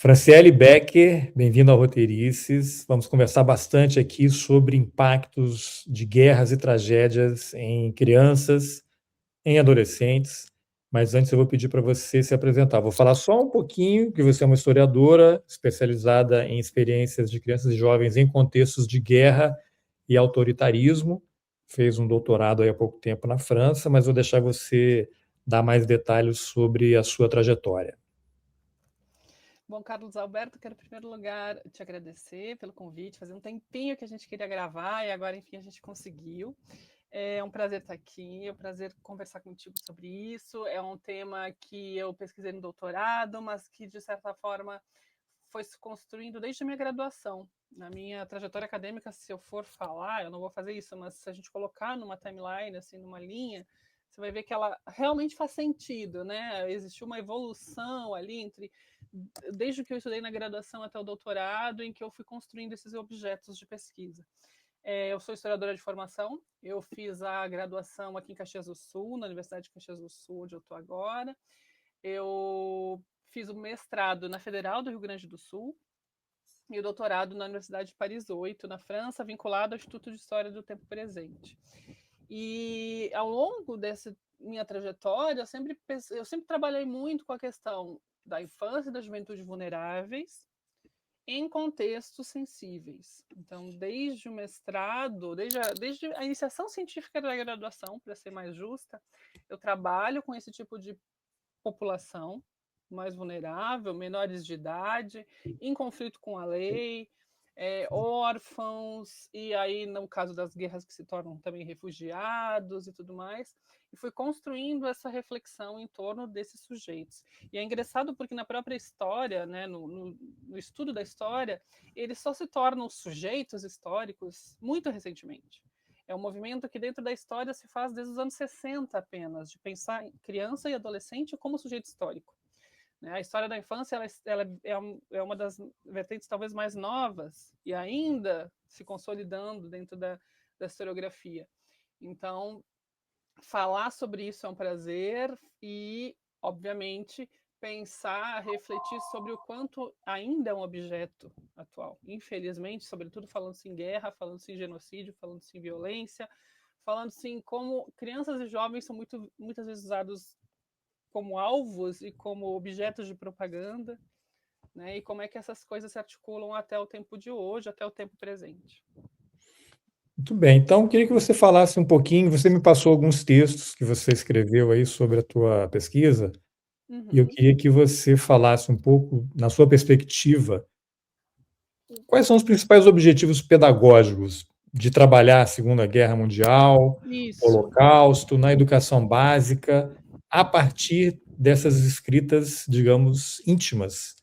Franciele Becker, bem-vindo ao Roteirices. Vamos conversar bastante aqui sobre impactos de guerras e tragédias em crianças, em adolescentes. Mas antes eu vou pedir para você se apresentar. Vou falar só um pouquinho, que você é uma historiadora especializada em experiências de crianças e jovens em contextos de guerra e autoritarismo. Fez um doutorado aí há pouco tempo na França, mas vou deixar você dar mais detalhes sobre a sua trajetória. Bom, Carlos Alberto, quero em primeiro lugar te agradecer pelo convite. Fazia um tempinho que a gente queria gravar e agora, enfim, a gente conseguiu. É um prazer estar aqui, é um prazer conversar contigo sobre isso. É um tema que eu pesquisei no doutorado, mas que, de certa forma, foi se construindo desde a minha graduação. Na minha trajetória acadêmica, se eu for falar, eu não vou fazer isso, mas se a gente colocar numa timeline, assim, numa linha, você vai ver que ela realmente faz sentido, né? Existiu uma evolução ali entre desde que eu estudei na graduação até o doutorado, em que eu fui construindo esses objetos de pesquisa. Eu sou historiadora de formação, eu fiz a graduação aqui em Caxias do Sul, na Universidade de Caxias do Sul, onde eu estou agora. Eu fiz o mestrado na Federal do Rio Grande do Sul e o doutorado na Universidade de Paris 8, na França, vinculado ao Instituto de História do Tempo Presente. E ao longo dessa minha trajetória, eu sempre trabalhei muito com a questão da infância e da juventude vulneráveis em contextos sensíveis. Então, desde o mestrado, desde a iniciação científica da graduação, para ser mais justa, eu trabalho com esse tipo de população mais vulnerável, menores de idade, em conflito com a lei, órfãos, e aí, no caso das guerras, que se tornam também refugiados e tudo mais, e fui construindo essa reflexão em torno desses sujeitos. E é engraçado porque na própria história, né, no estudo da história, eles só se tornam sujeitos históricos muito recentemente. É um movimento que dentro da história se faz desde os anos 60 apenas, de pensar em criança e adolescente como sujeito histórico. Né? A história da infância é uma das vertentes talvez mais novas e ainda se consolidando dentro da historiografia. Então, falar sobre isso é um prazer e, obviamente, pensar, refletir sobre o quanto ainda é um objeto atual. Infelizmente, sobretudo falando-se em guerra, falando-se em genocídio, falando-se em violência, falando-se em como crianças e jovens são muitas vezes usados como alvos e como objetos de propaganda, né? E como é que essas coisas se articulam até o tempo de hoje, até o tempo presente. Muito bem, então queria que você falasse um pouquinho, você me passou alguns textos que você escreveu aí sobre a tua pesquisa, e eu Uhum. queria que você falasse um pouco, na sua perspectiva, quais são os principais objetivos pedagógicos de trabalhar a Segunda Guerra Mundial, o Isso. Holocausto, na educação básica, a partir dessas escritas, digamos, íntimas,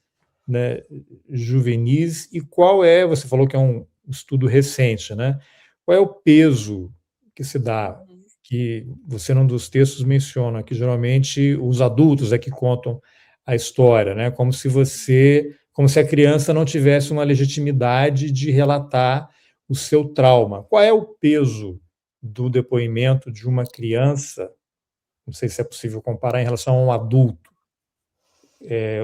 né, juvenis, e qual é, você falou que é um estudo recente, né? Qual é o peso que se dá, Uhum. que você num dos textos menciona que geralmente os adultos é que contam a história, né? Como se a criança não tivesse uma legitimidade de relatar o seu trauma. Qual é o peso do depoimento de uma criança? Não sei se é possível comparar em relação a um adulto.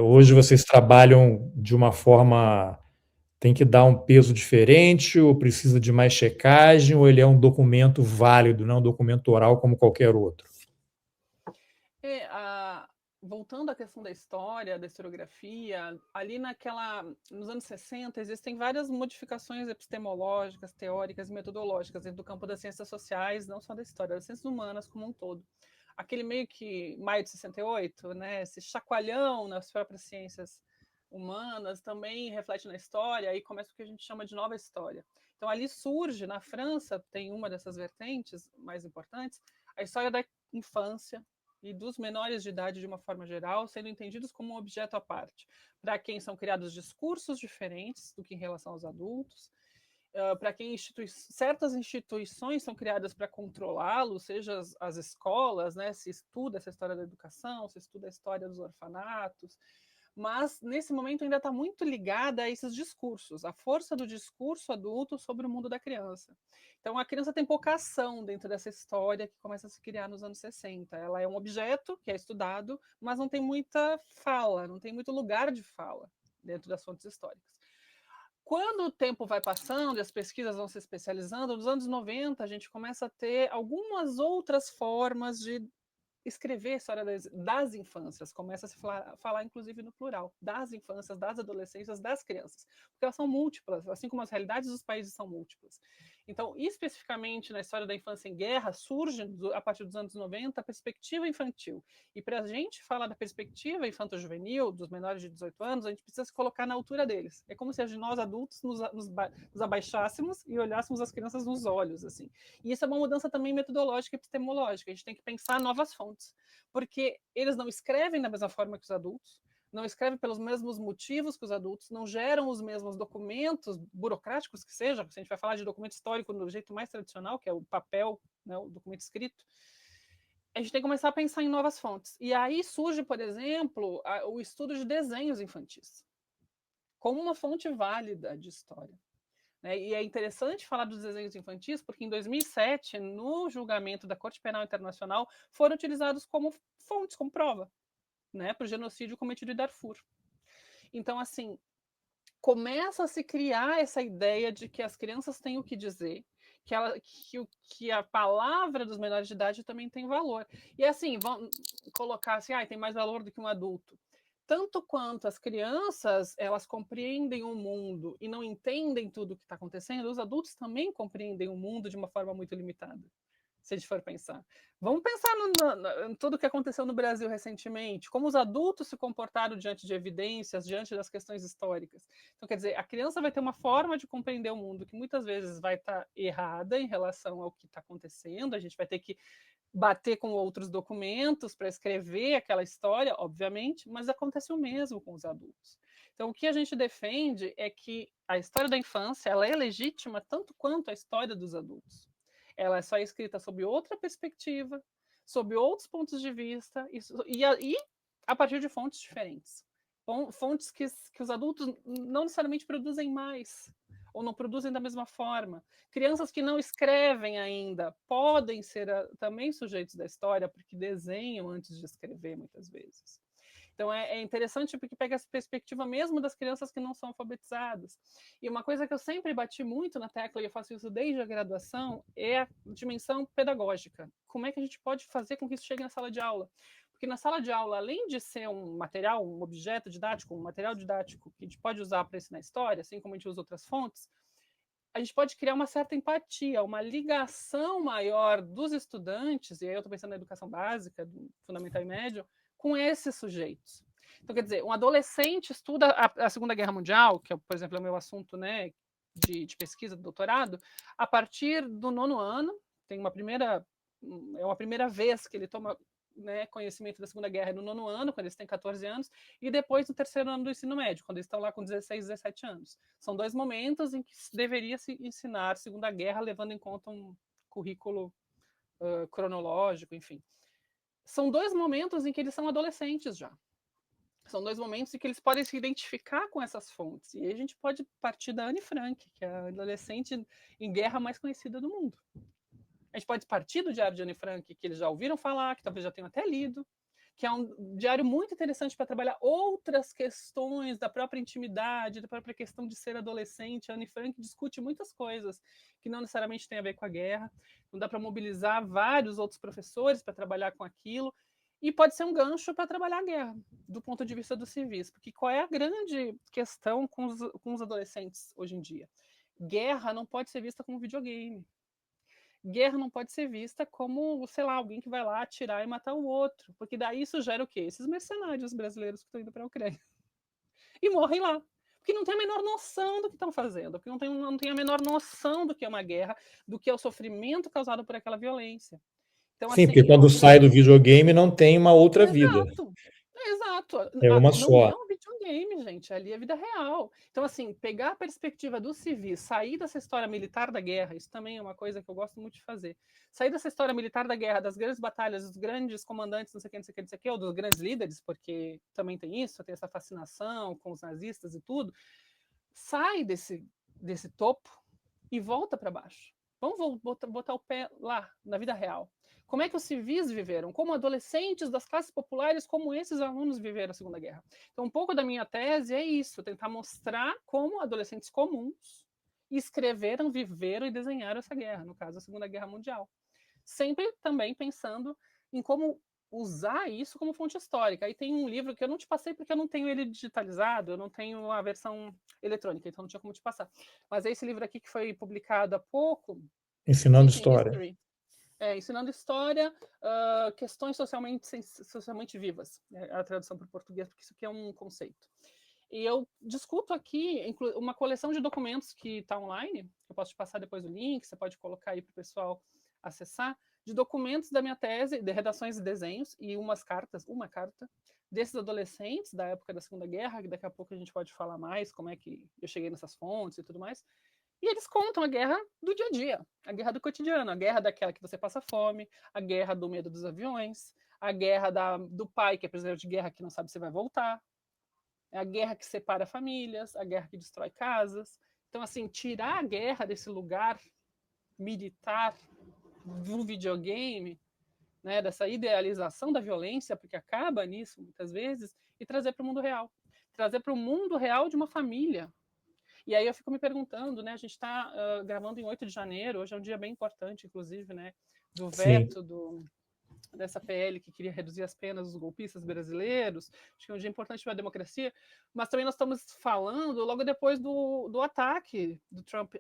Hoje Sim. vocês trabalham de uma forma, tem que dar um peso diferente, ou precisa de mais checagem, ou ele é um documento válido, não um documento oral como qualquer outro? É, a, Voltando à questão da história, da historiografia, ali nos anos 60 existem várias modificações epistemológicas, teóricas e metodológicas dentro do campo das ciências sociais, não só da história, das ciências humanas como um todo. Aquele meio que maio de 68, né, esse chacoalhão nas próprias ciências humanas também reflete na história e começa o que a gente chama de nova história. Então ali surge, na França, tem uma dessas vertentes mais importantes, a história da infância, e dos menores de idade de uma forma geral, sendo entendidos como um objeto à parte, para quem são criados discursos diferentes do que em relação aos adultos, para quem certas instituições são criadas para controlá-lo, seja as escolas, né, se estuda essa história da educação, se estuda a história dos orfanatos, mas nesse momento ainda está muito ligada a esses discursos, a força do discurso adulto sobre o mundo da criança. Então a criança tem pouca ação dentro dessa história que começa a se criar nos anos 60. Ela é um objeto que é estudado, mas não tem muita fala, não tem muito lugar de fala. dentro das fontes históricas. Quando o tempo vai passando e as pesquisas vão se especializando, nos anos 90 a gente começa a ter algumas outras formas de escrever a história das infâncias, começa a se falar inclusive no plural, das infâncias, das adolescências, das crianças, porque elas são múltiplas, assim como as realidades dos países são múltiplas. Então, especificamente na história da infância em guerra, surge, a partir dos anos 90, a perspectiva infantil. E para a gente falar da perspectiva infanto-juvenil, dos menores de 18 anos, a gente precisa se colocar na altura deles. É como se nós adultos nos abaixássemos e olhássemos as crianças nos olhos, assim. E isso é uma mudança também metodológica e epistemológica. A gente tem que pensar novas fontes, porque eles não escrevem da mesma forma que os adultos, não escrevem pelos mesmos motivos que os adultos, não geram os mesmos documentos burocráticos que seja, se a gente vai falar de documento histórico do jeito mais tradicional, que é o papel, né, o documento escrito, a gente tem que começar a pensar em novas fontes. E aí surge, por exemplo, o estudo de desenhos infantis, como uma fonte válida de história. E é interessante falar dos desenhos infantis, porque em 2007, no julgamento da Corte Penal Internacional, foram utilizados como fontes, como prova, para o genocídio cometido em Darfur. Então, assim, começa a se criar essa ideia de que as crianças têm o que dizer, que a palavra dos menores de idade também tem valor. E assim, vamos colocar assim, tem mais valor do que um adulto. Tanto quanto as crianças, elas compreendem o mundo e não entendem tudo o que está acontecendo, os adultos também compreendem o mundo de uma forma muito limitada, se a gente for pensar. Vamos pensar em tudo o que aconteceu no Brasil recentemente, como os adultos se comportaram diante de evidências, diante das questões históricas. Então, quer dizer, a criança vai ter uma forma de compreender o mundo que muitas vezes vai estar errada em relação ao que está acontecendo, a gente vai ter que bater com outros documentos para escrever aquela história, obviamente, mas acontece o mesmo com os adultos. Então, o que a gente defende é que a história da infância ela é legítima tanto quanto a história dos adultos. Ela é só escrita sob outra perspectiva, sob outros pontos de vista, e a partir de fontes diferentes. Fontes que os adultos não necessariamente produzem mais, ou não produzem da mesma forma. Crianças que não escrevem ainda podem ser também sujeitos da história, porque desenham antes de escrever, muitas vezes. Então, é interessante porque pega essa perspectiva mesmo das crianças que não são alfabetizadas. E uma coisa que eu sempre bati muito na tecla, e eu faço isso desde a graduação, é a dimensão pedagógica. Como é que a gente pode fazer com que isso chegue na sala de aula? Porque na sala de aula, além de ser um material, um objeto didático, um material didático que a gente pode usar para ensinar história, assim como a gente usa outras fontes, a gente pode criar uma certa empatia, uma ligação maior dos estudantes, e aí eu estou pensando na educação básica, do fundamental e médio, com esses sujeitos. Então, quer dizer, um adolescente estuda a Segunda Guerra Mundial, que, por exemplo, é o meu assunto de pesquisa, de doutorado, a partir do 9º ano, é uma primeira vez que ele toma conhecimento da Segunda Guerra no 9º ano, quando eles têm 14 anos, e depois no 3º ano do ensino médio, quando eles estão lá com 16, 17 anos. São 2 momentos em que deveria se ensinar Segunda Guerra, levando em conta um currículo cronológico, enfim. São 2 momentos em que eles são adolescentes já. São 2 momentos em que eles podem se identificar com essas fontes. E aí a gente pode partir da Anne Frank, que é a adolescente em guerra mais conhecida do mundo. A gente pode partir do Diário de Anne Frank, que eles já ouviram falar, que talvez já tenham até lido, que é um diário muito interessante para trabalhar outras questões da própria intimidade, da própria questão de ser adolescente. A Anne Frank discute muitas coisas que não necessariamente têm a ver com a guerra. Não dá para mobilizar vários outros professores para trabalhar com aquilo. E pode ser um gancho para trabalhar a guerra, do ponto de vista dos civis. Porque qual é a grande questão com os adolescentes hoje em dia? Guerra não pode ser vista como videogame. Guerra não pode ser vista como, sei lá, alguém que vai lá atirar e matar o outro. Porque daí isso gera o quê? Esses mercenários brasileiros que estão indo para a Ucrânia. E morrem lá. Porque não tem a menor noção do que estão fazendo. Porque não tem a menor noção do que é uma guerra, do que é o sofrimento causado por aquela violência. Então, Sim, assim, porque quando sai do videogame não tem uma outra vida. Exato. Exato. É uma Não só. é um videogame, gente. Ali é vida real. Então, assim, pegar a perspectiva dos civis, sair dessa história militar da guerra, isso também é uma coisa que eu gosto muito de fazer. Sair dessa história militar da guerra, das grandes batalhas, dos grandes comandantes, não sei o que, não sei o que, não sei o que, ou dos grandes líderes, porque também tem isso, tem essa fascinação com os nazistas e tudo. Sai desse topo e volta para baixo. Vamos botar o pé lá, na vida real. como é que os civis viveram, como adolescentes das classes populares, como esses alunos viveram a Segunda Guerra. Então, um pouco da minha tese é isso, tentar mostrar como adolescentes comuns escreveram, viveram e desenharam essa guerra, no caso, a Segunda Guerra Mundial. Sempre também pensando em como usar isso como fonte histórica. Aí tem um livro que eu não te passei porque eu não tenho ele digitalizado, eu não tenho a versão eletrônica, então não tinha como te passar. Mas é esse livro aqui que foi publicado há pouco, Ensinando Teaching História. History. Ensinando história, questões socialmente vivas, a tradução para o português, porque isso aqui é um conceito. E eu discuto aqui uma coleção de documentos que está online, eu posso te passar depois o link, você pode colocar aí para o pessoal acessar, de documentos da minha tese, de redações e desenhos, e uma carta, desses adolescentes da época da Segunda Guerra, que daqui a pouco a gente pode falar mais, como é que eu cheguei nessas fontes e tudo mais. E eles contam a guerra do dia a dia, a guerra do cotidiano, a guerra daquela que você passa fome, a guerra do medo dos aviões, a guerra do pai que é prisioneiro de guerra que não sabe se vai voltar, a guerra que separa famílias, a guerra que destrói casas. Então, assim, tirar a guerra desse lugar militar do videogame, né, dessa idealização da violência, porque acaba nisso muitas vezes, e trazer para o mundo real. Trazer para o mundo real de uma família. E aí eu fico me perguntando, né? A gente está gravando em 8 de janeiro, hoje é um dia bem importante, inclusive, né? Do veto dessa PL que queria reduzir as penas dos golpistas brasileiros. Acho que é um dia importante para a democracia, mas também nós estamos falando logo depois do ataque do Trump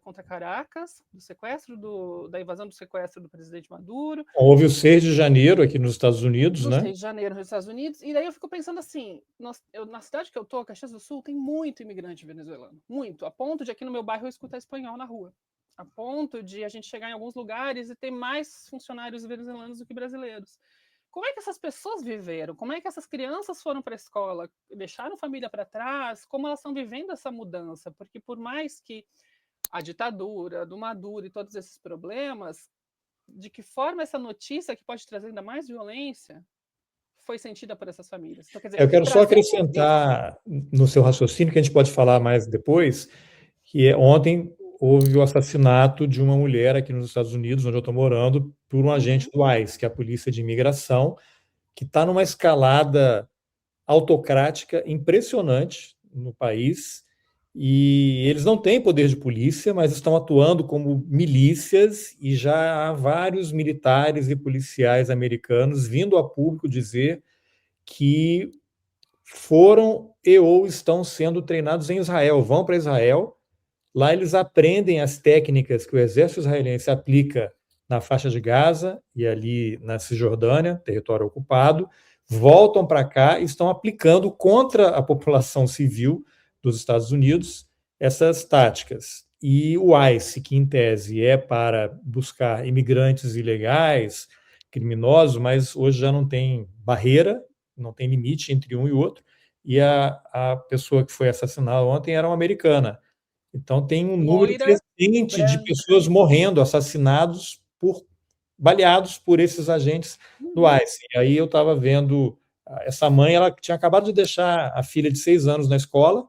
contra Caracas, do sequestro, da invasão do sequestro do presidente Maduro. Houve o 6 de janeiro aqui nos Estados Unidos, do né? 6 de janeiro nos Estados Unidos, e daí eu fico pensando assim, na cidade que eu tô, Caxias do Sul, tem muito imigrante venezuelano, muito, a ponto de aqui no meu bairro eu escutar espanhol na rua, a ponto de a gente chegar em alguns lugares e ter mais funcionários venezuelanos do que brasileiros. Como é que essas pessoas viveram? Como é que essas crianças foram para a escola? Deixaram família para trás? Como elas estão vivendo essa mudança? Porque por mais que a ditadura, do Maduro e todos esses problemas, de que forma essa notícia que pode trazer ainda mais violência foi sentida por essas famílias? Então, quer dizer, Eu quero só trazer acrescentar no seu raciocínio, que a gente pode falar mais depois, que ontem houve o assassinato de uma mulher aqui nos Estados Unidos, onde eu estou morando, por um agente do ICE, que é a Polícia de Imigração, que está numa escalada autocrática impressionante no país. E eles não têm poder de polícia, mas estão atuando como milícias, e já há vários militares e policiais americanos vindo a público dizer que foram e ou estão sendo treinados em Israel, vão para Israel. Lá eles aprendem as técnicas que o exército israelense aplica na faixa de Gaza e ali na Cisjordânia, território ocupado, voltam para cá e estão aplicando contra a população civil dos Estados Unidos essas táticas. E o ICE, que em tese é para buscar imigrantes ilegais, criminosos, mas hoje já não tem barreira, não tem limite entre um e outro, e a pessoa que foi assassinada ontem era uma americana. Então, tem um número loira, crescente de branca. pessoas morrendo, assassinados, baleados por esses agentes do ICE. E aí eu estava vendo essa mãe, ela tinha acabado de deixar a filha de 6 anos na escola,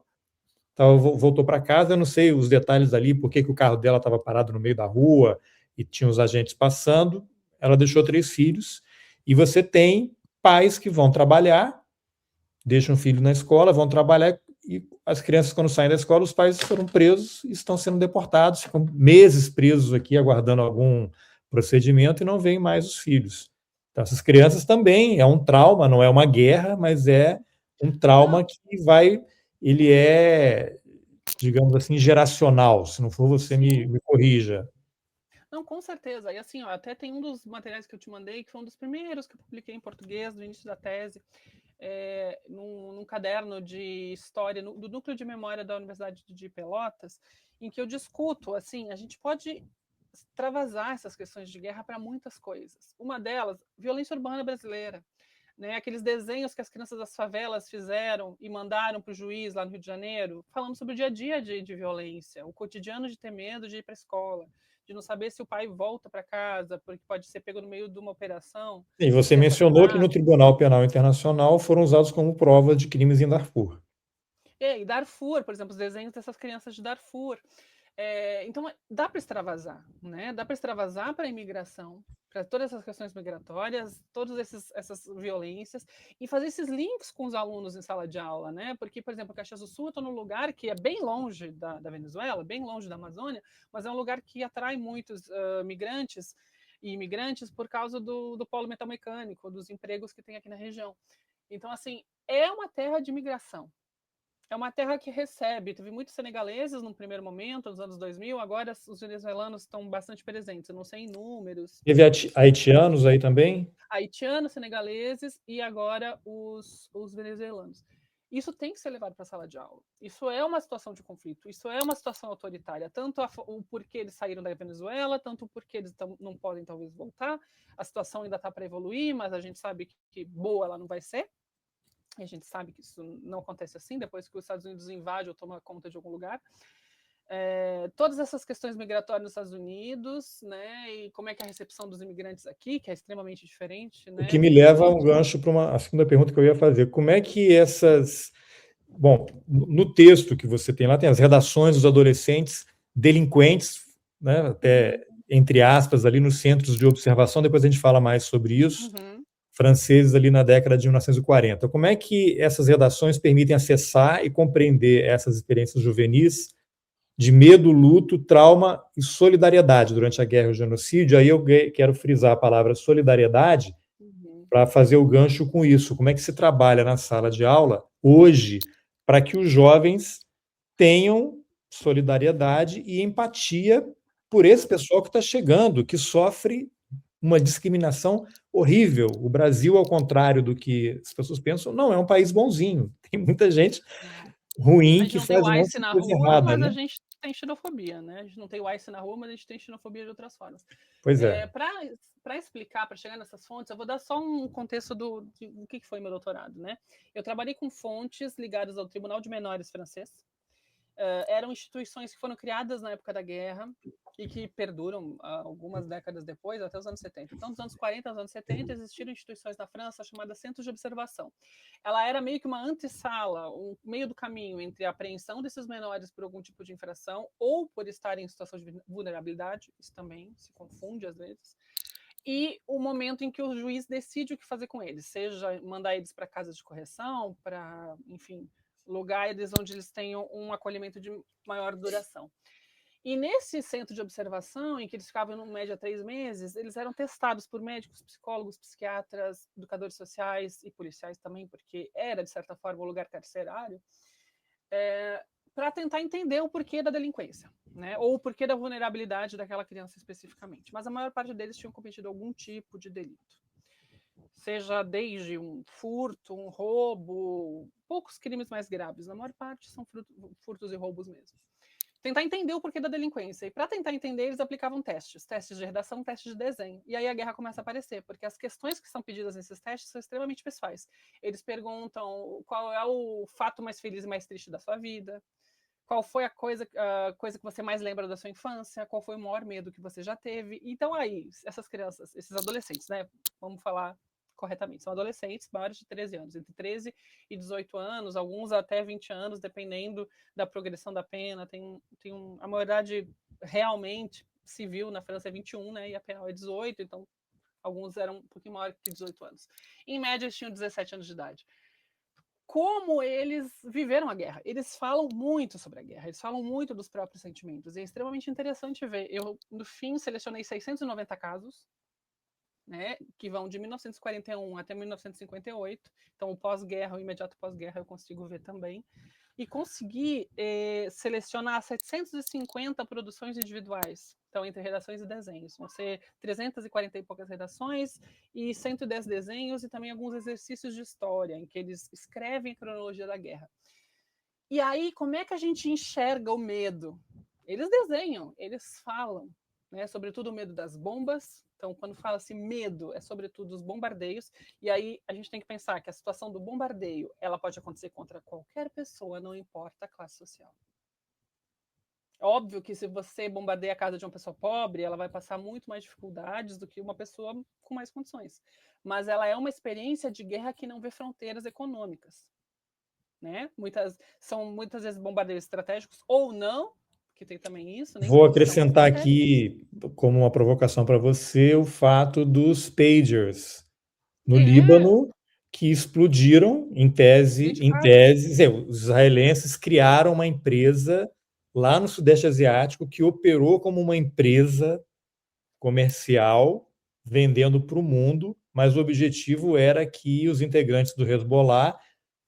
voltou para casa, eu não sei os detalhes ali, por que o carro dela estava parado no meio da rua e tinha os agentes passando. Ela deixou 3 filhos, e você tem pais que vão trabalhar, deixam o filho na escola, vão trabalhar, e as crianças, quando saem da escola, os pais foram presos e estão sendo deportados, ficam meses presos aqui, aguardando algum procedimento, e não veem mais os filhos. Então, essas crianças também é um trauma, não é uma guerra, mas é um trauma que ele é, digamos assim, geracional. Se não for, você me corrija. Não, com certeza. E assim, ó, até tem um dos materiais que eu te mandei, que foi um dos primeiros que eu publiquei em português no início da tese, num caderno de história do Núcleo de Memória da Universidade de Pelotas, em que eu discuto, assim, a gente pode extravasar essas questões de guerra para muitas coisas. Uma delas, violência urbana brasileira. Né, aqueles desenhos que as crianças das favelas fizeram e mandaram para o juiz lá no Rio de Janeiro, falando sobre o dia a dia de violência, o cotidiano de ter medo de ir para a escola, de não saber se o pai volta para casa, porque pode ser pego no meio de uma operação. E você mencionou que no Tribunal Penal Internacional foram usados como prova de crimes em Darfur. E Darfur, por exemplo, os desenhos dessas crianças de Darfur. Então, dá para extravasar, né? Dá para extravasar para a imigração, para todas essas questões migratórias, todas essas violências, e fazer esses links com os alunos em sala de aula, né? Porque, por exemplo, Caxias do Sul, eu estou num lugar que é bem longe da Venezuela, bem longe da Amazônia, mas é um lugar que atrai muitos migrantes e imigrantes por causa do polo metalmecânico, dos empregos que tem aqui na região. Então, assim, é uma terra de migração. É uma terra que recebe, teve muitos senegaleses no primeiro momento, nos anos 2000, agora os venezuelanos estão bastante presentes, eu não sei em números. Teve haitianos aí também? Haitianos, senegaleses e agora os venezuelanos. Isso tem que ser levado para a sala de aula. Isso é uma situação de conflito, isso é uma situação autoritária, tanto o porquê eles saíram da Venezuela, tanto o porquê eles não podem talvez voltar. A situação ainda está para evoluir, mas a gente sabe que boa ela não vai ser. E a gente sabe que isso não acontece assim, depois que os Estados Unidos invadem ou tomam conta de algum lugar. Todas essas questões migratórias nos Estados Unidos, né, e como é que é a recepção dos imigrantes aqui, que é extremamente diferente, O né, que me leva a um todos... gancho para a segunda pergunta que eu ia fazer. Como é que essas... Bom, no texto que você tem lá, tem as redações dos adolescentes delinquentes, né, até entre aspas, ali nos centros de observação, depois a gente fala mais sobre isso, franceses ali na década de 1940. Como é que essas redações permitem acessar e compreender essas experiências juvenis de medo, luto, trauma e solidariedade durante a guerra e o genocídio? Aí eu quero frisar a palavra solidariedade para fazer o gancho com isso. Como é que se trabalha na sala de aula hoje para que os jovens tenham solidariedade e empatia por esse pessoal que está chegando, que sofre uma discriminação horrível. O Brasil, ao contrário do que as pessoas pensam, não é um país bonzinho. Tem muita gente A ruim gente que não tem faz o um monte ICE de na coisa rua, errada, mas a né? gente tem xenofobia, né? A gente não tem o ICE na rua, mas a gente tem xenofobia de outras formas. Pois é. Para explicar, para chegar nessas fontes, eu vou dar só um contexto do que foi meu doutorado, né? Eu trabalhei com fontes ligadas ao Tribunal de Menores francês. Eram instituições que foram criadas na época da guerra e que perduram algumas décadas depois, até os anos 70. Então, dos anos 40 aos anos 70, existiram instituições na França chamadas centros de observação. Ela era meio que uma antessala, um meio do caminho entre a apreensão desses menores por algum tipo de infração ou por estarem em situação de vulnerabilidade, isso também se confunde às vezes, e o momento em que o juiz decide o que fazer com eles, seja mandar eles para casas de correção, para, enfim, lugares onde eles tenham um acolhimento de maior duração. E nesse centro de observação, em que eles ficavam, em média, 3 meses, eles eram testados por médicos, psicólogos, psiquiatras, educadores sociais e policiais também, porque era, de certa forma, um lugar carcerário, para tentar entender o porquê da delinquência, né? Ou o porquê da vulnerabilidade daquela criança especificamente. Mas a maior parte deles tinham cometido algum tipo de delito. Seja desde um furto, um roubo, poucos crimes mais graves. Na maior parte são furtos e roubos mesmo. Tentar entender o porquê da delinquência. E para tentar entender, eles aplicavam testes de redação, testes de desenho. E aí a guerra começa a aparecer, porque as questões que são pedidas nesses testes são extremamente pessoais. Eles perguntam qual é o fato mais feliz e mais triste da sua vida, qual foi a coisa que você mais lembra da sua infância, qual foi o maior medo que você já teve. Então aí, essas crianças, esses adolescentes, né, vamos falar corretamente, são adolescentes maiores de 13 anos, entre 13 e 18 anos, alguns até 20 anos, dependendo da progressão da pena. A maioridade realmente civil na França é 21, né, e a penal é 18, então alguns eram um pouquinho maiores que 18 anos. Em média, eles tinham 17 anos de idade. Como eles viveram a guerra. Eles falam muito sobre a guerra, eles falam muito dos próprios sentimentos. E é extremamente interessante ver. Eu, no fim, selecionei 690 casos, né, que vão de 1941 até 1958. Então, o pós-guerra, o imediato pós-guerra, eu consigo ver também. E consegui selecionar 750 produções individuais. Então, entre redações e desenhos. Vão ser 340 e poucas redações e 110 desenhos e também alguns exercícios de história, em que eles escrevem a cronologia da guerra. E aí, como é que a gente enxerga o medo? Eles desenham, eles falam, né? Sobretudo o medo das bombas. Então, quando fala-se medo, é sobretudo os bombardeios. E aí a gente tem que pensar que a situação do bombardeio, ela pode acontecer contra qualquer pessoa, não importa a classe social. Óbvio que se você bombardeia a casa de uma pessoa pobre, ela vai passar muito mais dificuldades do que uma pessoa com mais condições. Mas ela é uma experiência de guerra que não vê fronteiras econômicas. Né? São muitas vezes bombardeios estratégicos ou não, que tem também isso, nem Vou todos são acrescentar estratégios. aqui, como uma provocação para você, o fato dos pagers no É, Líbano, que explodiram em 24. tese, os israelenses criaram uma empresa lá no Sudeste Asiático que operou como uma empresa comercial, vendendo para o mundo, mas o objetivo era que os integrantes do Hezbollah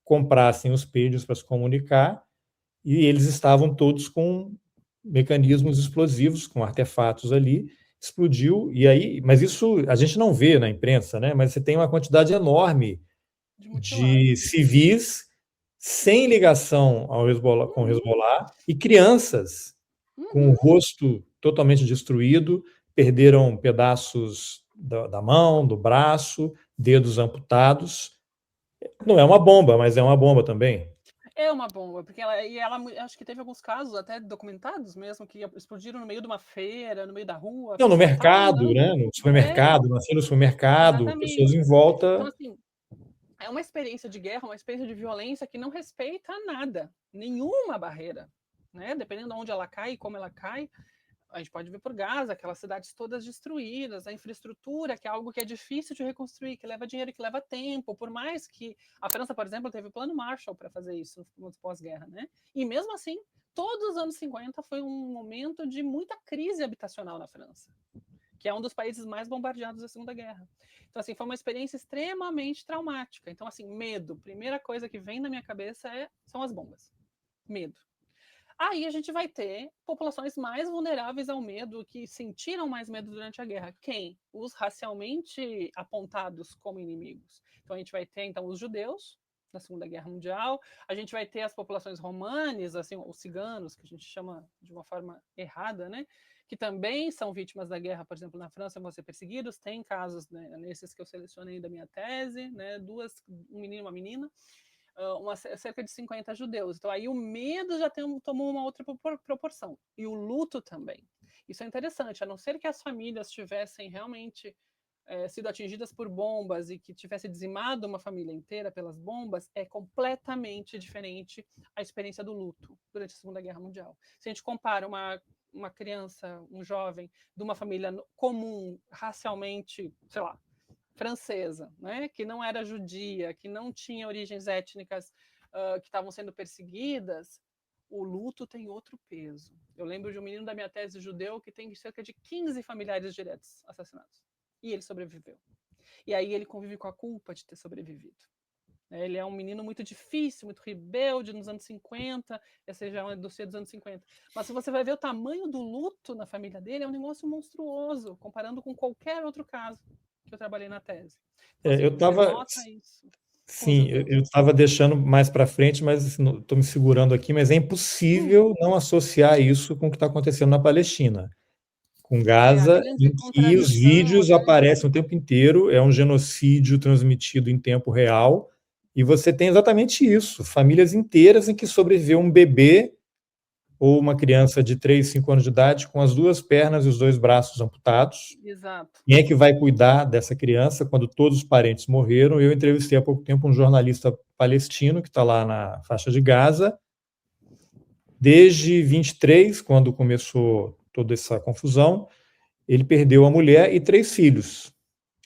comprassem os pagers para se comunicar, e eles estavam todos com mecanismos explosivos, com artefatos ali, explodiu, e aí, mas isso a gente não vê na imprensa, né? Mas você tem uma quantidade enorme De de mutilados. civis sem ligação com o Uhum, Hezbollah e crianças com o uhum. rosto totalmente destruído, perderam pedaços da mão, do braço, dedos amputados. Não é uma bomba, mas é uma bomba também. É uma bomba, porque ela acho que teve alguns casos até documentados mesmo que explodiram no meio de uma feira, no meio da rua, a Não, no pessoa estava mercado, andando. né? No É, supermercado, na fila do supermercado, pessoas em exatamente. Então, volta. assim, é uma experiência de guerra, uma experiência de violência que não respeita nada, nenhuma barreira, né? Dependendo de onde ela cai e como ela cai, a gente pode ver por Gaza, aquelas cidades todas destruídas, a infraestrutura, que é algo que é difícil de reconstruir, que leva dinheiro, que leva tempo, por mais que a França, por exemplo, teve o plano Marshall para fazer isso no pós-guerra, né? E mesmo assim, todos os anos 50 foi um momento de muita crise habitacional na França, que é um dos países mais bombardeados da Segunda Guerra. Então, assim, foi uma experiência extremamente traumática. Então, assim, medo. Primeira coisa que vem na minha cabeça são as bombas. Medo. Aí a gente vai ter populações mais vulneráveis ao medo, que sentiram mais medo durante a guerra. Quem? Os racialmente apontados como inimigos. Então a gente vai ter então os judeus na Segunda Guerra Mundial, a gente vai ter as populações romanes, assim, os ciganos, que a gente chama de uma forma errada, né? Que também são vítimas da guerra, por exemplo, na França vão ser perseguidos. Tem casos, né, nesses que eu selecionei da minha tese, né? Um menino e uma menina, cerca de 50 judeus. Então aí o medo já tomou uma outra proporção. E o luto também. Isso é interessante, a não ser que as famílias tivessem realmente sido atingidas por bombas e que tivesse dizimado uma família inteira pelas bombas, é completamente diferente a experiência do luto durante a Segunda Guerra Mundial. Se a gente compara uma criança, um jovem, de uma família comum, racialmente, sei lá, francesa, né, que não era judia, que não tinha origens étnicas que estavam sendo perseguidas, o luto tem outro peso. Eu lembro de um menino da minha tese judeu que tem cerca de 15 familiares diretos assassinados. E ele sobreviveu. E aí ele convive com a culpa de ter sobrevivido. Ele é um menino muito difícil, muito rebelde nos anos 50, esse já é um dossiê dos anos 50. Mas se você vai ver o tamanho do luto na família dele, é um negócio monstruoso, comparando com qualquer outro caso que eu trabalhei na tese. Então, Eu assim, você estava, nota isso com os sim, judeus. eu estava deixando mais para frente, mas estou me segurando aqui, mas é impossível não associar isso com o que está acontecendo na Palestina, com A Gaza, grande em que os contradição, a vídeos grande. aparecem o tempo inteiro, é um genocídio transmitido em tempo real, e você tem exatamente isso, famílias inteiras em que sobreviveu um bebê ou uma criança de 3, 5 anos de idade com as duas pernas e os dois braços amputados. Exato. Quem é que vai cuidar dessa criança quando todos os parentes morreram? Eu entrevistei há pouco tempo um jornalista palestino que está lá na faixa de Gaza, desde 23, quando começou toda essa confusão, ele perdeu a mulher e 3 filhos,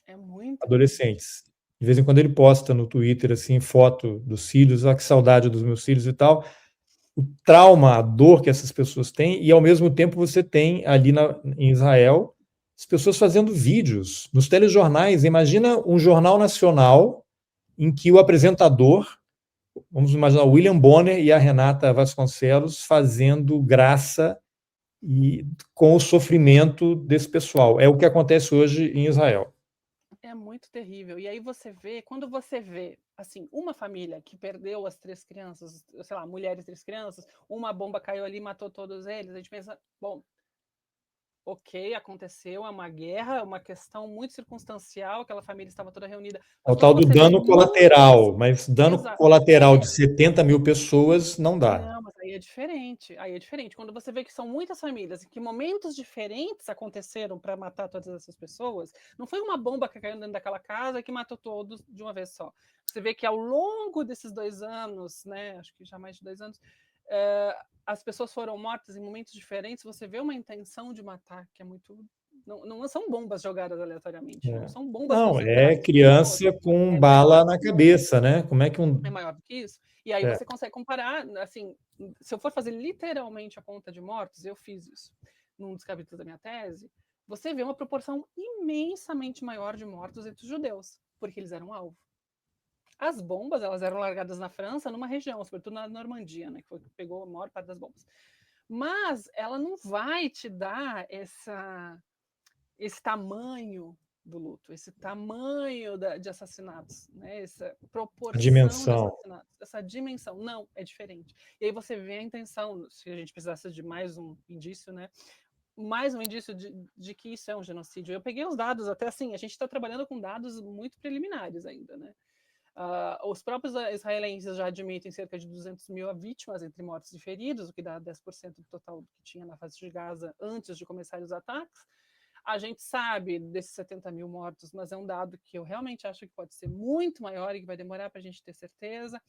É muito difícil. adolescentes. De vez em quando ele posta no Twitter assim foto dos filhos, ah, que saudade dos meus filhos e tal. O trauma, a dor que essas pessoas têm, e ao mesmo tempo você tem ali em Israel as pessoas fazendo vídeos nos telejornais. Imagina um jornal nacional em que o apresentador, vamos imaginar o William Bonner e a Renata Vasconcelos fazendo graça e com o sofrimento desse pessoal. É o que acontece hoje em Israel. É muito terrível. E aí você vê, quando você vê, assim, uma família que perdeu as 3 crianças, sei lá, mulheres, 3 crianças, uma bomba caiu ali e matou todos eles, a gente pensa, bom, ok, aconteceu, é uma guerra, é uma questão muito circunstancial, aquela família estava toda reunida. É o Mas tal quando do você vê dano muitas. colateral, mas dano Exato. colateral de 70 mil pessoas não dá. Não, mas aí é diferente. Aí é diferente. Quando você vê que são muitas famílias e que momentos diferentes aconteceram para matar todas essas pessoas, não foi uma bomba que caiu dentro daquela casa que matou todos de uma vez só. Você vê que ao longo desses 2 anos, né, acho que já mais de 2 anos, as pessoas foram mortas em momentos diferentes, você vê uma intenção de matar que é muito... Não são bombas jogadas aleatoriamente, não são bombas Não, é concentradas em pessoas. criança com É bala maior na que isso. cabeça, né? Como é que um... É maior do que isso. E aí você consegue comparar, assim, se eu for fazer literalmente a conta de mortos, eu fiz isso num dos capítulos da minha tese, você vê uma proporção imensamente maior de mortos entre os judeus, porque eles eram alvo. As bombas, elas eram largadas na França, numa região, sobretudo na Normandia, né, que foi que pegou a maior parte das bombas. Mas ela não vai te dar esse tamanho do luto, esse tamanho de assassinatos, né? Essa A proporção de dimensão. assassinatos, essa dimensão. Não, é diferente. E aí você vê a intenção, se a gente precisasse de mais um indício, né? Mais um indício de que isso é um genocídio. Eu peguei os dados, até assim, a gente está trabalhando com dados muito preliminares ainda, né? Os próprios israelenses já admitem cerca de 200 mil vítimas entre mortos e feridos, o que dá 10% do total que tinha na faixa de Gaza antes de começarem os ataques. A gente sabe desses 70 mil mortos, mas é um dado que eu realmente acho que pode ser muito maior e que vai demorar para a gente ter certeza.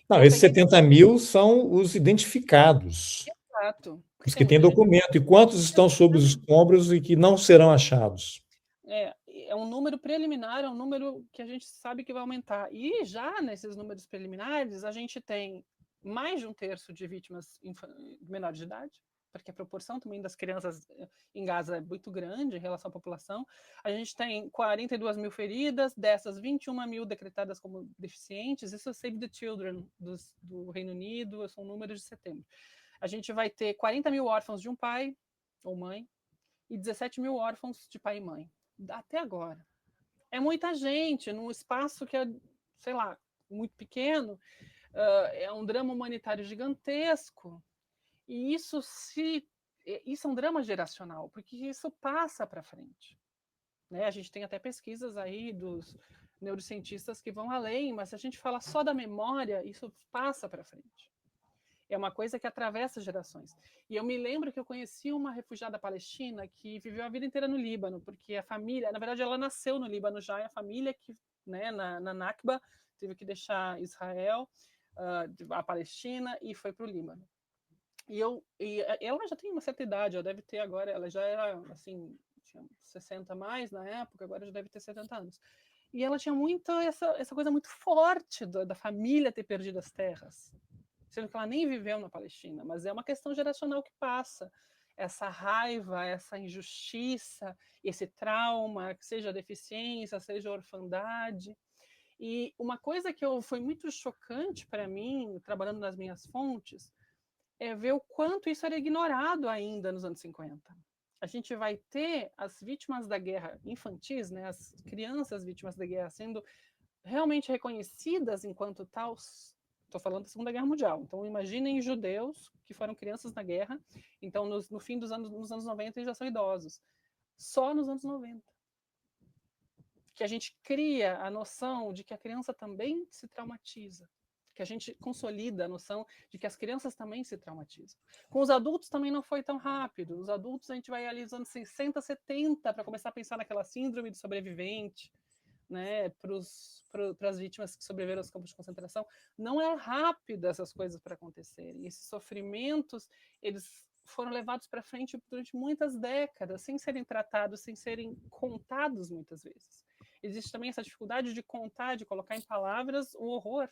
Não, Eu esses peguei 70 mil são os identificados, exato, porque os tem que têm muita gente. documento. E quantos estão sob os escombros e que não serão achados? É um número preliminar, é um número que a gente sabe que vai aumentar. E já nesses números preliminares, a gente tem mais de um terço de vítimas menores de idade, porque a proporção também das crianças em Gaza é muito grande em relação à população. A gente tem 42 mil feridas, dessas 21 mil decretadas como deficientes. Isso é Save the Children do Reino Unido, são números de setembro. A gente vai ter 40 mil órfãos de um pai ou mãe e 17 mil órfãos de pai e mãe. Até agora. É muita gente num espaço que é, sei lá, muito pequeno. É um drama humanitário gigantesco. E isso é um drama geracional, porque isso passa para frente. Né? A gente tem até pesquisas aí dos neurocientistas que vão além, mas se a gente fala só da memória, isso passa para frente. É uma coisa que atravessa gerações. E eu me lembro que eu conheci uma refugiada palestina que viveu a vida inteira no Líbano, porque a família, na verdade, ela nasceu no Líbano já, e a família que, né, na Nakba, teve que deixar Israel, a Palestina, e foi para o Líbano. E ela já tem uma certa idade, ela deve ter agora, ela já era, assim, tinha 60 mais na época, agora já deve ter 70 anos. E ela tinha muito essa coisa muito forte da família ter perdido as terras, sendo que ela nem viveu na Palestina, mas é uma questão geracional que passa. Essa raiva, essa injustiça, esse trauma, seja deficiência, seja orfandade. E uma coisa que foi muito chocante para mim, trabalhando nas minhas fontes, é ver o quanto isso era ignorado ainda nos anos 50. A gente vai ter as vítimas da guerra infantis, né, as crianças vítimas da guerra sendo realmente reconhecidas enquanto tal. Estou falando da Segunda Guerra Mundial. Então, imaginem judeus que foram crianças na guerra. Então, no fim dos anos, nos anos 90, eles já são idosos. Só nos anos 90. Que a gente cria a noção de que a criança também se traumatiza. Que a gente consolida a noção de que as crianças também se traumatizam. Com os adultos também não foi tão rápido. Os adultos a gente vai ali nos anos 60, 70 para começar a pensar naquela síndrome de sobrevivente, né, para as vítimas que sobreviveram aos campos de concentração. Não é rápido essas coisas para acontecerem. Esses sofrimentos, eles foram levados para frente durante muitas décadas, sem serem tratados, sem serem contados muitas vezes. Existe também essa dificuldade de contar, de colocar em palavras o horror.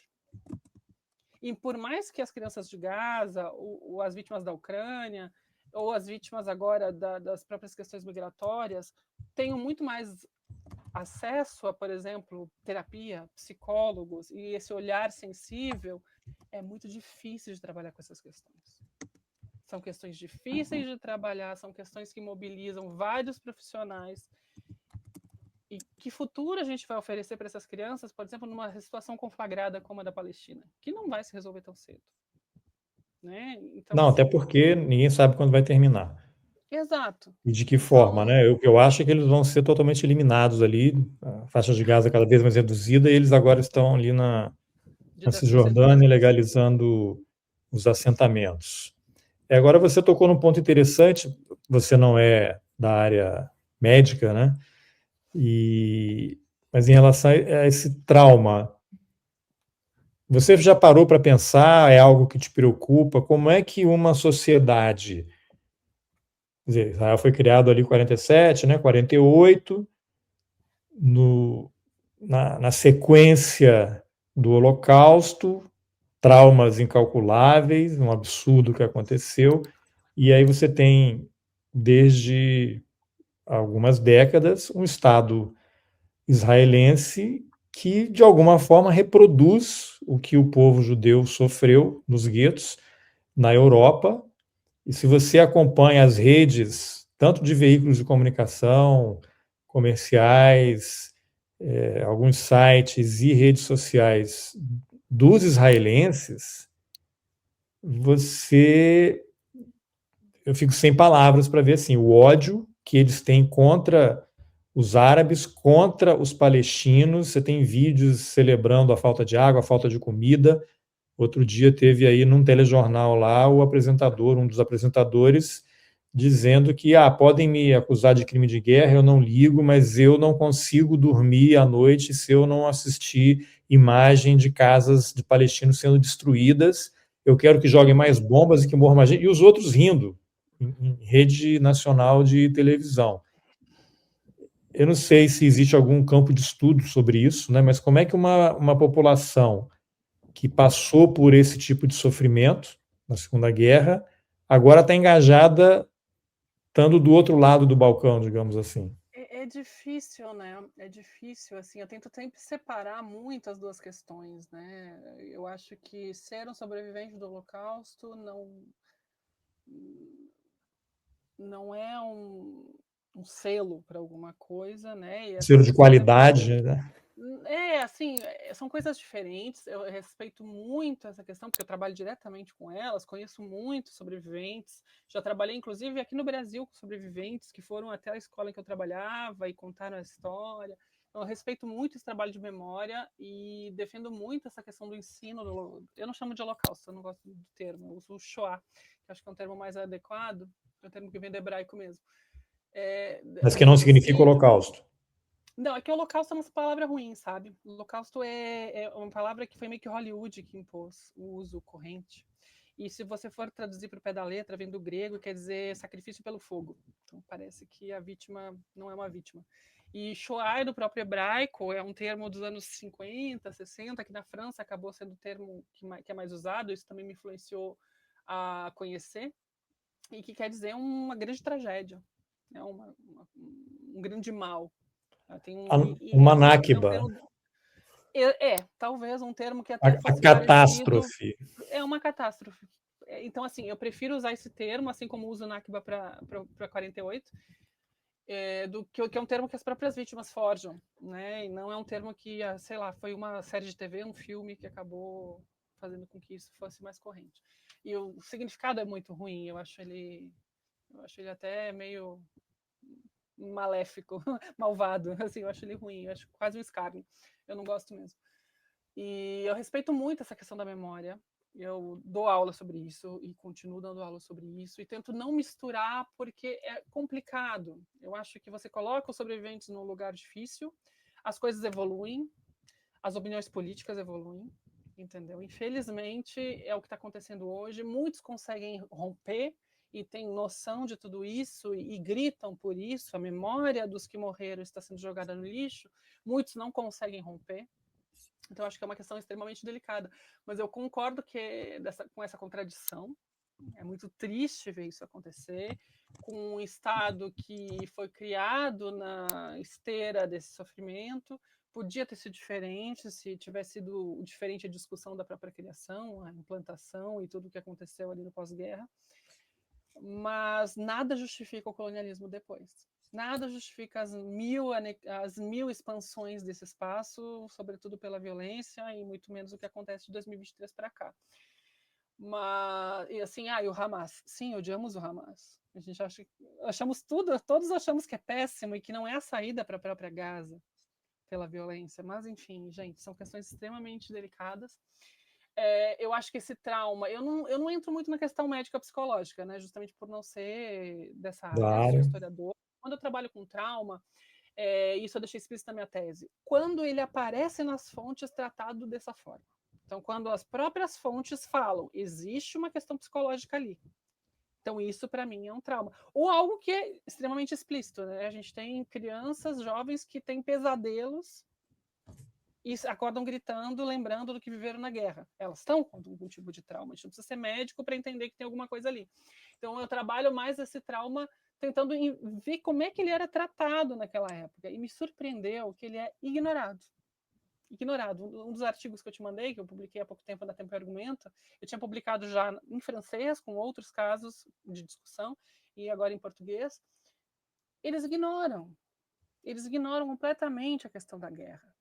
E por mais que as crianças de Gaza, ou as vítimas da Ucrânia, ou as vítimas agora das próprias questões migratórias, tenham muito mais acesso a, por exemplo, terapia, psicólogos e esse olhar sensível, é muito difícil de trabalhar com essas questões. São questões difíceis de trabalhar, são questões que mobilizam vários profissionais. E que futuro a gente vai oferecer para essas crianças, por exemplo, numa situação conflagrada como a da Palestina, que não vai se resolver tão cedo. Né? Então, Não, até assim, porque ninguém sabe quando vai terminar. exato. E de que forma, Então, né? Eu acho que eles vão ser totalmente eliminados ali, a faixa de Gaza cada vez mais reduzida, e eles agora estão ali na de ser Cisjordânia divididos. legalizando os assentamentos. E agora você tocou num ponto interessante, você não é da área médica, né? Mas em relação a esse trauma, Você já parou para pensar? É algo que te preocupa? Como é que uma sociedade, quer dizer, Israel foi criado ali em 47, né, 48, no, na sequência do Holocausto, traumas incalculáveis, um absurdo que aconteceu, e aí você tem, desde algumas décadas, um Estado israelense que, de alguma forma, reproduz o que o povo judeu sofreu nos guetos na Europa. E se você acompanha as redes, tanto de veículos de comunicação, comerciais, alguns sites e redes sociais dos israelenses, você eu fico sem palavras para ver assim o ódio que eles têm contra os árabes, contra os palestinos. Você tem vídeos celebrando a falta de água, a falta de comida. Outro dia teve aí num telejornal lá o apresentador, um dos apresentadores, dizendo que podem me acusar de crime de guerra, eu não ligo, mas eu não consigo dormir à noite se eu não assistir imagem de casas de palestinos sendo destruídas. Eu quero que joguem mais bombas e que morram mais gente. E os outros rindo em rede nacional de televisão. Eu não sei se existe algum campo de estudo sobre isso, né? Mas como é que uma população que passou por esse tipo de sofrimento na Segunda Guerra agora está engajada, estando do outro lado do balcão, digamos assim? É difícil, né? É difícil, assim, eu tento sempre separar muito as duas questões, né? Eu acho que ser um sobrevivente do Holocausto não é um selo para alguma coisa, né? E Selo essas de pessoas qualidade, né? assim, são coisas diferentes. Eu respeito muito essa questão, porque eu trabalho diretamente com elas, conheço muito sobreviventes. Já trabalhei, inclusive, aqui no Brasil com sobreviventes que foram até a escola em que eu trabalhava e contaram a história. Então, eu respeito muito esse trabalho de memória e defendo muito essa questão do ensino. Eu não chamo de holocausto, eu não gosto do termo, eu uso o Shoah, que acho que é um termo mais adequado, é um termo que vem do hebraico mesmo. Mas que não Desse significa ensino. holocausto. Não, é que holocausto é uma palavra ruim, sabe? Holocausto é uma palavra que foi meio que Hollywood que impôs o uso corrente. E se você for traduzir para o pé da letra, vem do grego, quer dizer sacrifício pelo fogo. Então parece que a vítima não é uma vítima. E Shoah, do próprio hebraico, é um termo dos anos 50, 60, que na França acabou sendo o termo que é mais usado, isso também me influenciou a conhecer, e que quer dizer uma grande tragédia, né? Um grande mal. Tem Uma é um Nakba, termo. Talvez um termo que a, até a fosse parecido. catástrofe. É uma catástrofe. Então, assim, eu prefiro usar esse termo, assim como uso Nakba para 48, que é um termo que as próprias vítimas forjam, né? E não é um termo que, sei lá, foi uma série de TV, um filme que acabou fazendo com que isso fosse mais corrente. E o significado é muito ruim, eu acho ele até meio maléfico, malvado, assim, eu acho ele ruim, eu acho quase um escárnio, eu não gosto mesmo. E eu respeito muito essa questão da memória, eu dou aula sobre isso e continuo dando aula sobre isso e tento não misturar porque é complicado. Eu acho que você coloca os sobreviventes num lugar difícil, as coisas evoluem, as opiniões políticas evoluem, entendeu? Infelizmente é o que está acontecendo hoje. Muitos conseguem romper e têm noção de tudo isso e gritam por isso. A memória dos que morreram está sendo jogada no lixo. Muitos não conseguem romper. Então acho que é uma questão extremamente delicada. Mas eu concordo com essa contradição. É muito triste ver isso acontecer com um Estado que foi criado na esteira desse sofrimento. Podia ter sido diferente se tivesse sido diferente a discussão da própria criação, a implantação e tudo o que aconteceu ali no pós-guerra. Mas nada justifica o colonialismo depois. Nada justifica as mil expansões desse espaço, sobretudo pela violência, e muito menos o que acontece de 2023 para cá. Mas, e assim, e o Hamas? Sim, odiamos o Hamas. A gente achamos todos achamos que é péssimo e que não é a saída para a própria Gaza pela violência. Mas, enfim, gente, são questões extremamente delicadas. Eu acho que esse trauma, eu não entro muito na questão médica psicológica, né? Justamente por não ser dessa área, eu sou Claro. historiador. Quando eu trabalho com trauma, isso eu deixei explícito na minha tese. Quando ele aparece nas fontes tratado dessa forma. Então, quando as próprias fontes falam, existe uma questão psicológica ali. Então, isso para mim é um trauma. Ou algo que é extremamente explícito, né? A gente tem crianças, jovens que têm pesadelos e acordam gritando, lembrando do que viveram na guerra. Elas estão com algum tipo de trauma. A gente não precisa ser médico para entender que tem alguma coisa ali. Então, eu trabalho mais esse trauma tentando ver como é que ele era tratado naquela época. E me surpreendeu que ele é ignorado. Ignorado. Um dos artigos que eu te mandei, que eu publiquei há pouco tempo na Tempo e Argumento, eu tinha publicado já em francês, com outros casos de discussão, e agora em português. Eles ignoram completamente a questão da guerra.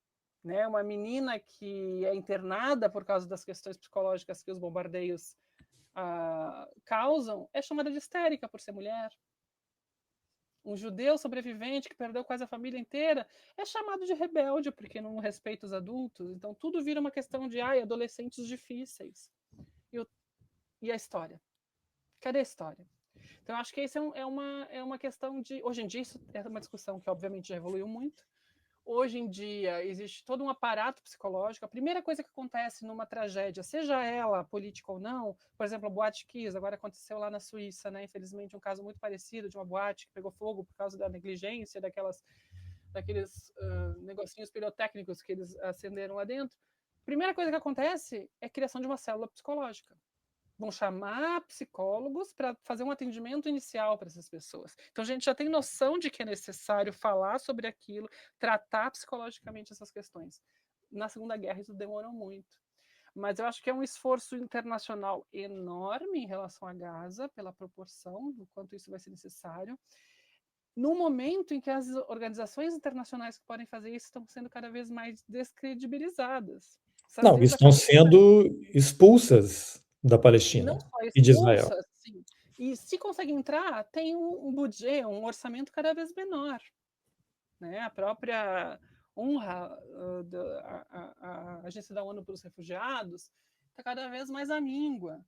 Né? Uma menina que é internada por causa das questões psicológicas que os bombardeios causam é chamada de histérica por ser mulher. Um judeu sobrevivente que perdeu quase a família inteira é chamado de rebelde porque não respeita os adultos. Então tudo vira uma questão de adolescentes difíceis. E a história? Cadê a história? Então acho que isso é uma questão de... Hoje em dia isso é uma discussão que obviamente já evoluiu muito. Hoje em dia existe todo um aparato psicológico. A primeira coisa que acontece numa tragédia, seja ela política ou não, por exemplo, a Boate Kiss, agora aconteceu lá na Suíça, né? Infelizmente, um caso muito parecido de uma boate que pegou fogo por causa da negligência, daqueles negocinhos pirotécnicos que eles acenderam lá dentro. A primeira coisa que acontece é a criação de uma célula psicológica. Vão chamar psicólogos para fazer um atendimento inicial para essas pessoas. Então, a gente já tem noção de que é necessário falar sobre aquilo, tratar psicologicamente essas questões. Na Segunda Guerra, isso demorou muito. Mas eu acho que é um esforço internacional enorme em relação a Gaza, pela proporção do quanto isso vai ser necessário, no momento em que as organizações internacionais que podem fazer isso estão sendo cada vez mais descredibilizadas. Não, estão sendo expulsas da Palestina não só e de Israel. expulsas, sim. E se consegue entrar, tem um budget, um orçamento cada vez menor. Né? A própria UNRWA, a Agência da ONU para os Refugiados, está cada vez mais à míngua.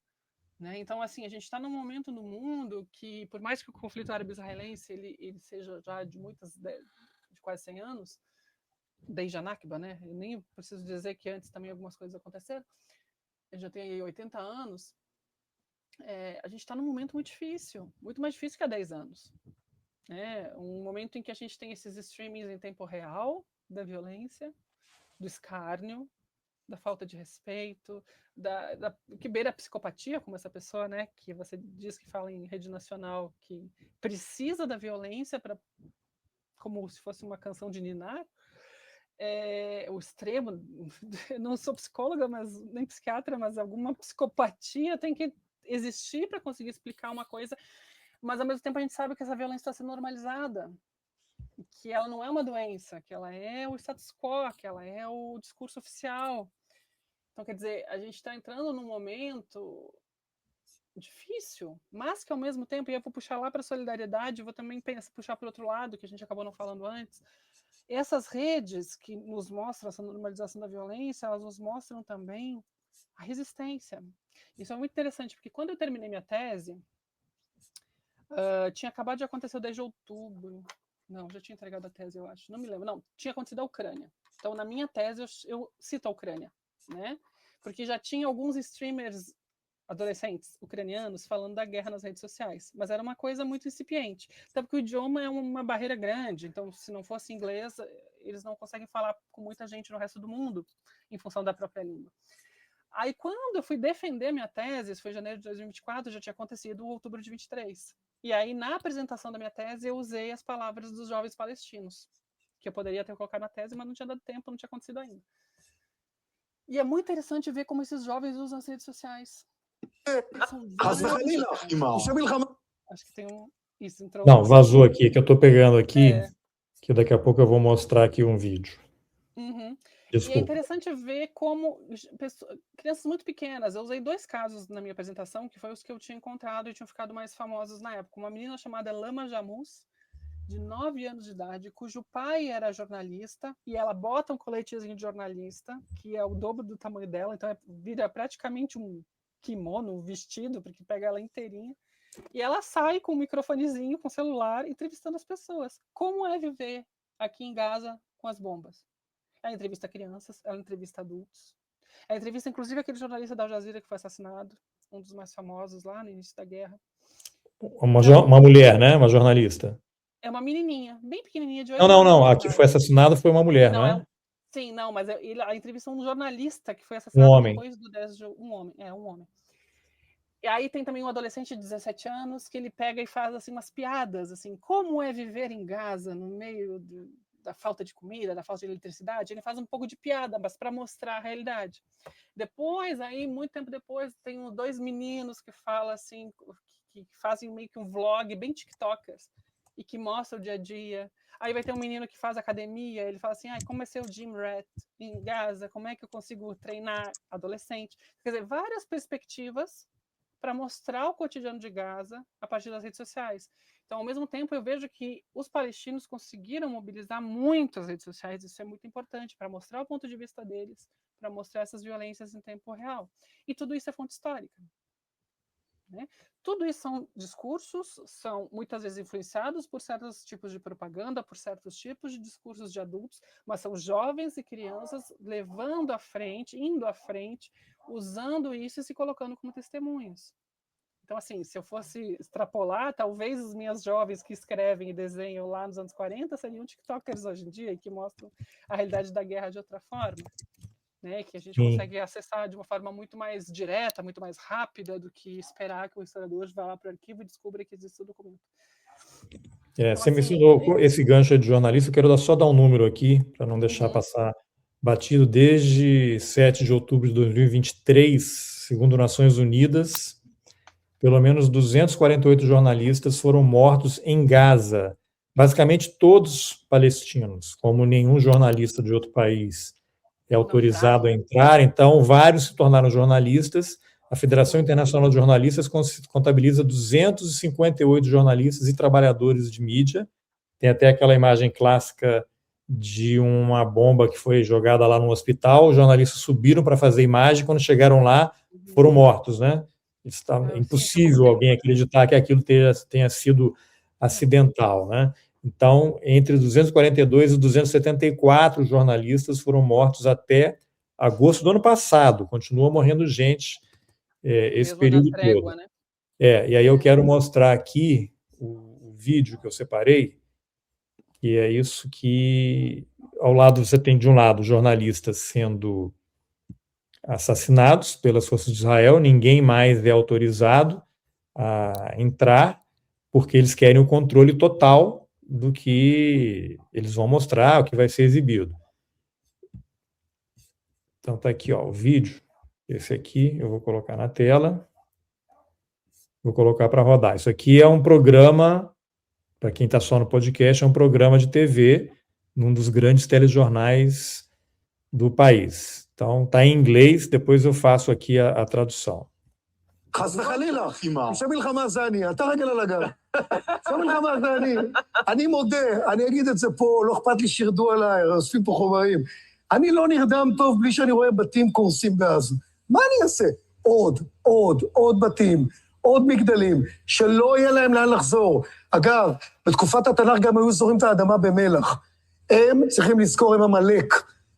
Né? Então, assim, a gente está num momento no mundo que, por mais que o conflito árabe-israelense ele seja já de quase 100 anos, desde a Nakba, né? Eu nem preciso dizer que antes também algumas coisas aconteceram, ele já tem 80 anos, a gente está num momento muito difícil, muito mais difícil que há 10 anos. Um momento em que a gente tem esses streamings em tempo real da violência, do escárnio, da falta de respeito, que beira a psicopatia, como essa pessoa, né, que você diz que fala em rede nacional, que precisa da violência para, como se fosse uma canção de ninar. O extremo, não sou psicóloga, nem psiquiatra, mas alguma psicopatia tem que existir para conseguir explicar uma coisa, mas ao mesmo tempo a gente sabe que essa violência está sendo normalizada, que ela não é uma doença, que ela é o status quo, que ela é o discurso oficial. Então, quer dizer, a gente está entrando num momento difícil, mas que ao mesmo tempo, e eu vou puxar lá para a solidariedade, vou também puxar para o outro lado, que a gente acabou não falando antes, essas redes que nos mostram essa normalização da violência, elas nos mostram também a resistência. Isso é muito interessante, porque quando eu terminei minha tese, tinha acabado de acontecer o 10 de outubro. Não, já tinha entregado a tese, eu acho. Não me lembro. Não, tinha acontecido a Ucrânia. Então, na minha tese, eu cito a Ucrânia, né? Porque já tinha alguns streamers adolescentes ucranianos falando da guerra nas redes sociais, mas era uma coisa muito incipiente. Até porque o idioma é uma barreira grande, então se não fosse inglês, eles não conseguem falar com muita gente no resto do mundo, em função da própria língua. Aí quando eu fui defender minha tese, isso foi em janeiro de 2024, já tinha acontecido outubro de 23. E aí na apresentação da minha tese eu usei as palavras dos jovens palestinos, que eu poderia ter colocado na tese, mas não tinha dado tempo, não tinha acontecido ainda. E é muito interessante ver como esses jovens usam as redes sociais. Acho que tem um... Isso entrou. Não, vazou aqui, que eu estou pegando aqui, que daqui a pouco eu vou mostrar aqui um vídeo. Uhum. Desculpa. E é interessante ver como crianças muito pequenas, eu usei 2 casos na minha apresentação, que foi os que eu tinha encontrado e tinham ficado mais famosos na época. Uma menina chamada Lama Jamus, de 9 anos de idade, cujo pai era jornalista, e ela bota um coletezinho de jornalista, que é o dobro do tamanho dela, então vira praticamente um kimono, um vestido, porque pega ela inteirinha, e ela sai com um microfonezinho, com celular, entrevistando as pessoas. Como é viver aqui em Gaza com as bombas? Ela entrevista crianças, ela entrevista adultos. A entrevista, inclusive, aquele jornalista da Al Jazeera que foi assassinado, um dos mais famosos lá no início da guerra. Uma mulher, né? Uma jornalista. É uma menininha, bem pequenininha, de 8 Não, anos. não. A que foi assassinada foi uma mulher, não é? Sim, não, mas a entrevista é um jornalista que foi Um assassinado homem. depois do 10 de... Um homem. E aí tem também um adolescente de 17 anos que ele pega e faz assim umas piadas, assim, como é viver em Gaza no meio da falta de comida, da falta de eletricidade. Ele faz um pouco de piada, mas para mostrar a realidade. Depois, aí, muito tempo depois, tem 2 meninos que falam assim, que fazem meio que um vlog, bem tiktokers, e que mostra o dia a dia. Aí vai ter um menino que faz academia, ele fala assim, como é ser o gym rat em Gaza, como é que eu consigo treinar adolescente? Quer dizer, várias perspectivas para mostrar o cotidiano de Gaza a partir das redes sociais. Então, ao mesmo tempo, eu vejo que os palestinos conseguiram mobilizar muito as redes sociais, isso é muito importante, para mostrar o ponto de vista deles, para mostrar essas violências em tempo real. E tudo isso é fonte histórica. Né? Tudo isso são discursos, são muitas vezes influenciados por certos tipos de propaganda, por certos tipos de discursos de adultos, mas são jovens e crianças levando à frente, indo à frente, usando isso e se colocando como testemunhas. Então, assim, se eu fosse extrapolar, talvez os minhas jovens que escrevem e desenham lá nos anos 40 seriam tiktokers hoje em dia e que mostram a realidade da guerra de outra forma. Né, que a gente consegue acessar de uma forma muito mais direta, muito mais rápida do que esperar que o historiador vá lá para o arquivo e descubra que existe o documento. Então, você mencionou esse gancho de jornalista, eu quero só dar um número aqui, para não deixar passar batido. Desde 7 de outubro de 2023, segundo Nações Unidas, pelo menos 248 jornalistas foram mortos em Gaza, basicamente todos palestinos, como nenhum jornalista de outro país é autorizado a entrar, então vários se tornaram jornalistas. A Federação Internacional de Jornalistas contabiliza 258 jornalistas e trabalhadores de mídia. Tem até aquela imagem clássica de uma bomba que foi jogada lá no hospital, os jornalistas subiram para fazer imagem, quando chegaram lá, foram mortos, né? É impossível alguém acreditar que aquilo tenha sido acidental, né? Então, entre 242 e 274 jornalistas foram mortos até agosto do ano passado. Continua morrendo gente esse período todo. Né? E aí eu quero mostrar aqui o vídeo que eu separei, que é isso que, ao lado, você tem, de um lado, jornalistas sendo assassinados pelas forças de Israel, ninguém mais é autorizado a entrar, porque eles querem o controle total do que eles vão mostrar, o que vai ser exibido. Então tá aqui, ó, o vídeo. Esse aqui eu vou colocar na tela. Vou colocar para rodar. Isso aqui é um programa, para quem está só no podcast, é um programa de TV num dos grandes telejornais do país. Então tá em inglês, depois eu faço aqui a tradução. חס וחלילה, אישה מלחמה זה אני, אתה רגל על הגב. אישה מלחמה זה אני מודה, אני אגיד את זה פה, לא אכפת לי שירדו עליי, אוספים פה חומרים. אני לא נרדם טוב בלי שאני רואה בתים קורסים בעזה. מה אני אעשה? עוד בתים, עוד מגדלים, שלא יהיה להם לאן לחזור. אגב, בתקופת התנ"ך גם היו זורים את האדמה במלח. הם צריכים לזכור, הם עמלק.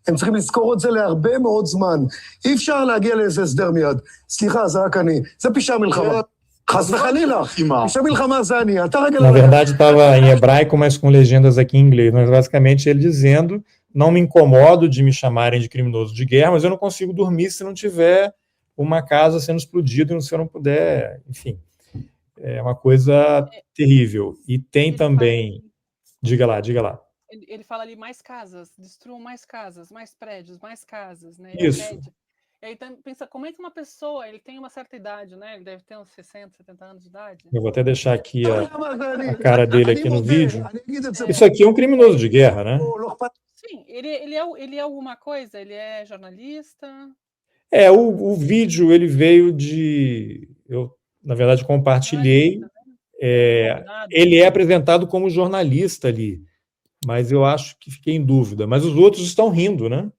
הם צריכים לזכור את זה להרבה מאוד זמן. אי אפשר להגיע לאיזה הסדר מיד. סליחה, זה רק אני. זה פשע מלחמה. חס וחלילה. פשע מלחמה זה אני. אתה רגל... Na verdade, estava em hebraico, mas com legendas aqui em inglês. Mas basicamente ele dizendo: não me incomodo de me chamarem de criminoso de guerra, mas eu não consigo dormir se não tiver uma casa sendo explodida e se eu não puder... Enfim, é uma coisa terrível. E tem também... Diga lá. Ele fala ali mais casas, destruam mais casas, mais prédios, mais casas, né? Isso. E aí pensa, como é que uma pessoa, ele tem uma certa idade, né? Ele deve ter uns 60, 70 anos de idade. Eu vou até deixar aqui a cara dele aqui no vídeo. Isso aqui é um criminoso de guerra, né? Sim, ele é alguma coisa? Ele é jornalista? O vídeo, ele veio de... Eu, na verdade, compartilhei. Ele é apresentado como jornalista ali, mas eu acho que fiquei em dúvida. Mas os outros estão rindo, né?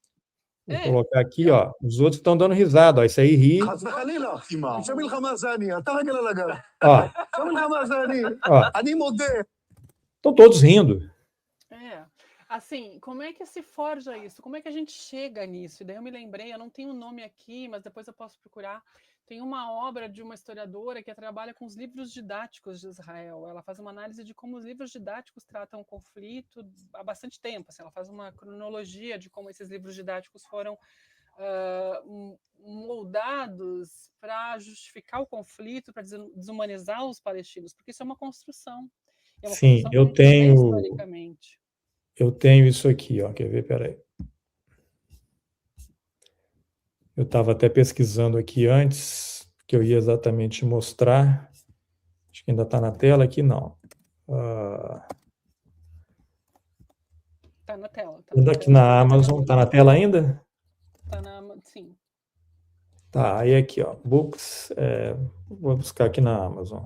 Vou colocar aqui, ó. Os outros estão dando risada, ó. Isso aí ri. Ó. Estão todos rindo. Assim, como é que se forja isso? Como é que a gente chega nisso? E daí eu me lembrei, eu não tenho o nome aqui, mas depois eu posso procurar. Tem uma obra de uma historiadora que trabalha com os livros didáticos de Israel. Ela faz uma análise de como os livros didáticos tratam o conflito há bastante tempo. Assim, ela faz uma cronologia de como esses livros didáticos foram moldados para justificar o conflito, para desumanizar os palestinos, porque isso é uma construção. É uma Sim, construção que a gente vê historicamente. eu tenho isso aqui, ó. Quer ver? Peraí. Eu estava até pesquisando aqui antes, que eu ia exatamente mostrar. Acho que ainda está na tela aqui, não. Está na tela. Ainda aqui na Amazon. Está na tela ainda? Está na Amazon, sim. Tá, aí aqui, ó. Books. Vou buscar aqui na Amazon.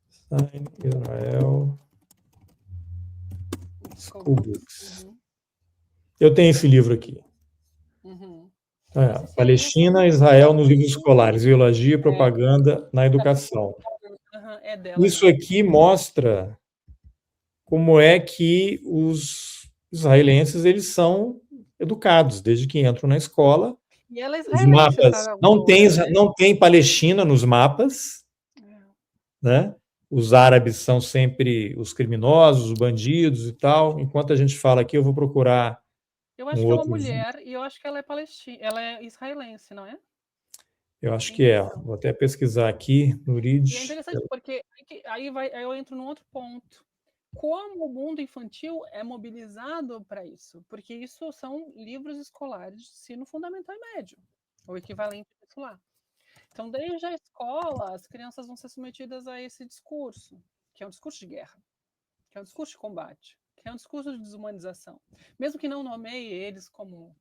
Sign Israel. School Books. Uhum. Eu tenho esse livro aqui. Uhum. Palestina, Israel nos livros escolares, ideologia e propaganda na educação. É dela. Isso aqui mostra como é que os israelenses eles são educados desde que entram na escola. E ela é os mapas não tem Palestina nos mapas, né? Os árabes são sempre os criminosos, os bandidos e tal. Enquanto a gente fala aqui, eu vou procurar. Eu acho que é uma mulher e eu acho que ela é palestina, ela é israelense, não é? Eu acho que é. Vou até pesquisar aqui, Nurid. E é interessante porque aí eu entro num outro ponto. Como o mundo infantil é mobilizado para isso? Porque isso são livros escolares de ensino fundamental e médio, o equivalente disso lá. Então, desde a escola, as crianças vão ser submetidas a esse discurso, que é um discurso de guerra, que é um discurso de combate, que é um discurso de desumanização. Mesmo que não nomeie eles como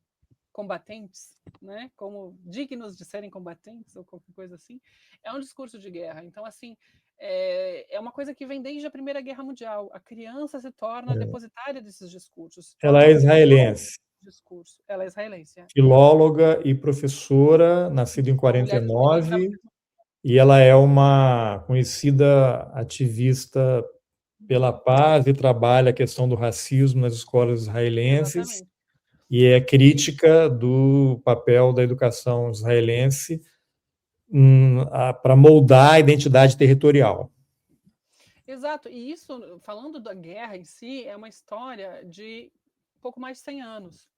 combatentes, né, como dignos de serem combatentes ou qualquer coisa assim, é um discurso de guerra. Então, assim, é uma coisa que vem desde a Primeira Guerra Mundial. A criança se torna depositária desses discursos. Ela é israelense. Discurso. Ela é israelense. Filóloga e professora, nascida em 49, e ela é uma conhecida ativista pela paz e trabalha a questão do racismo nas escolas israelenses. Exatamente. E é crítica do papel da educação israelense para moldar a identidade territorial. Exato, e isso, falando da guerra em si, é uma história de pouco mais de 100 anos.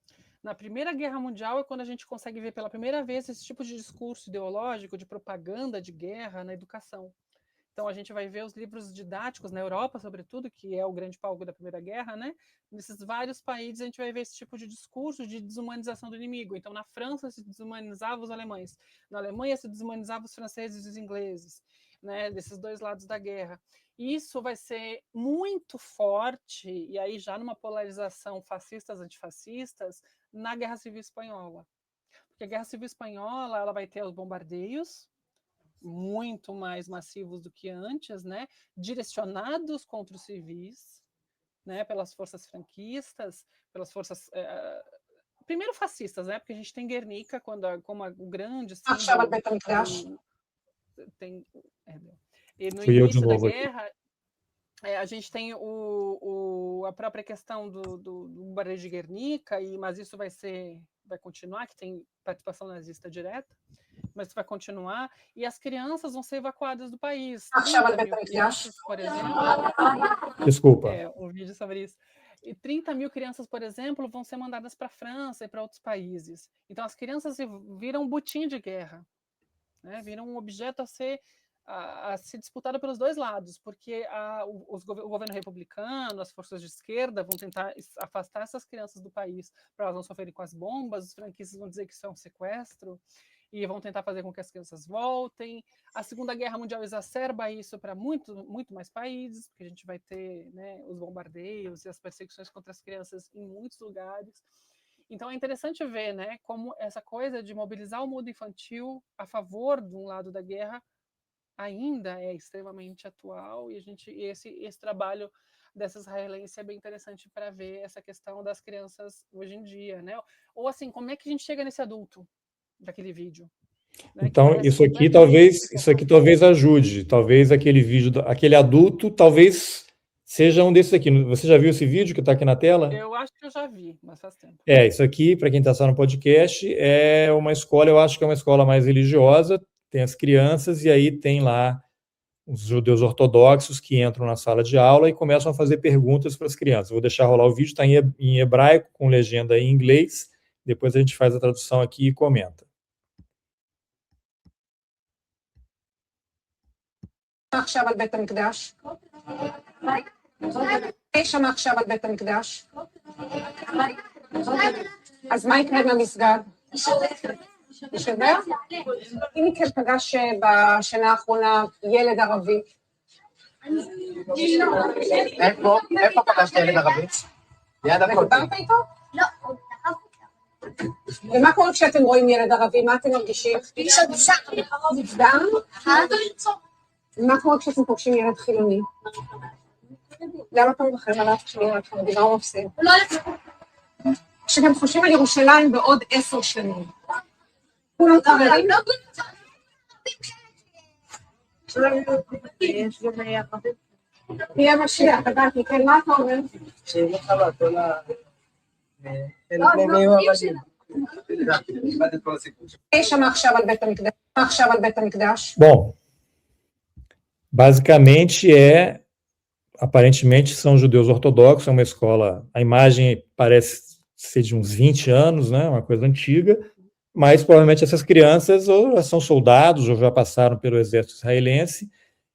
Na Primeira Guerra Mundial é quando a gente consegue ver pela primeira vez esse tipo de discurso ideológico, de propaganda de guerra na educação. Então, a gente vai ver os livros didáticos na Europa, sobretudo, que é o grande palco da Primeira Guerra, né? Nesses vários países, a gente vai ver esse tipo de discurso de desumanização do inimigo. Então, na França, se desumanizava os alemães. Na Alemanha, se desumanizava os franceses e os ingleses, né? Desses dois lados da guerra. Isso vai ser muito forte, e aí já numa polarização fascistas-antifascistas, na Guerra Civil Espanhola. Porque a Guerra Civil Espanhola ela vai ter os bombardeios, muito mais massivos do que antes, né? Direcionados contra os civis, né? Pelas forças franquistas, pelas forças primeiro fascistas, né? Porque a gente tem Guernica como o grande símbolo. E no início da guerra a gente tem a própria questão do bombardeio de Guernica, mas isso vai continuar, que tem participação nazista direta, mas isso vai continuar, e as crianças vão ser evacuadas do país. 30.000 crianças, por exemplo... Desculpa. Um vídeo sobre isso. E 30.000 crianças, por exemplo, vão ser mandadas para a França e para outros países. Então, as crianças viram um butim de guerra, né? Viram um objeto a ser disputado pelos dois lados, porque o governo republicano, as forças de esquerda vão tentar afastar essas crianças do país para elas não sofrerem com as bombas, os franquistas vão dizer que isso é um sequestro e vão tentar fazer com que as crianças voltem. A Segunda Guerra Mundial exacerba isso para muito, muito mais países, porque a gente vai ter, né, os bombardeios e as perseguições contra as crianças em muitos lugares. Então é interessante ver, né, como essa coisa de mobilizar o mundo infantil a favor de um lado da guerra ainda é extremamente atual, e esse trabalho dessa israelense é bem interessante para ver essa questão das crianças hoje em dia, né? Ou assim, como é que a gente chega nesse adulto daquele vídeo? Né? Então, isso aqui talvez ajude, talvez aquele vídeo, aquele adulto, talvez seja um desses aqui. Você já viu esse vídeo que está aqui na tela? Eu acho que eu já vi, mas faz tempo. Isso aqui, para quem está só no podcast, é uma escola, eu acho que é uma escola mais religiosa, tem as crianças, e aí tem lá os judeus ortodoxos que entram na sala de aula e começam a fazer perguntas para as crianças. Vou deixar rolar o vídeo, está em hebraico, com legenda em inglês, depois a gente faz a tradução aqui e comenta. עכשיו על בית המקדש? יש שם עכשיו על בית המקדש? אז מה יקרה במסגד? יישבר? אם מכם פגש בשנה האחרונה ילד ערבי? איפה פגשת ילד ערבי? ליד הכותל. דיברת איתו? לא. ומה קורה כשאתם רואים ילד ערבי? מה אתם מרגישים? דם? מה קורה כשאתם פוגשים ילד חילוני? למה אתה מרחם עליו כשנראה לך? מה הוא מפסיד? כשאתם חושבים על ירושלים בעוד 10 שנים. כולם חברים? תהיה משיח, הבנתי, כן, מה אתה אומר? שלא חלות, לא ל... יש שם עכשיו על בית המקדש. Bom, basicamente aparentemente são judeus ortodoxos, é uma escola, a imagem parece ser de uns 20 anos, né, uma coisa antiga, mas provavelmente essas crianças ou já são soldados ou já passaram pelo exército israelense,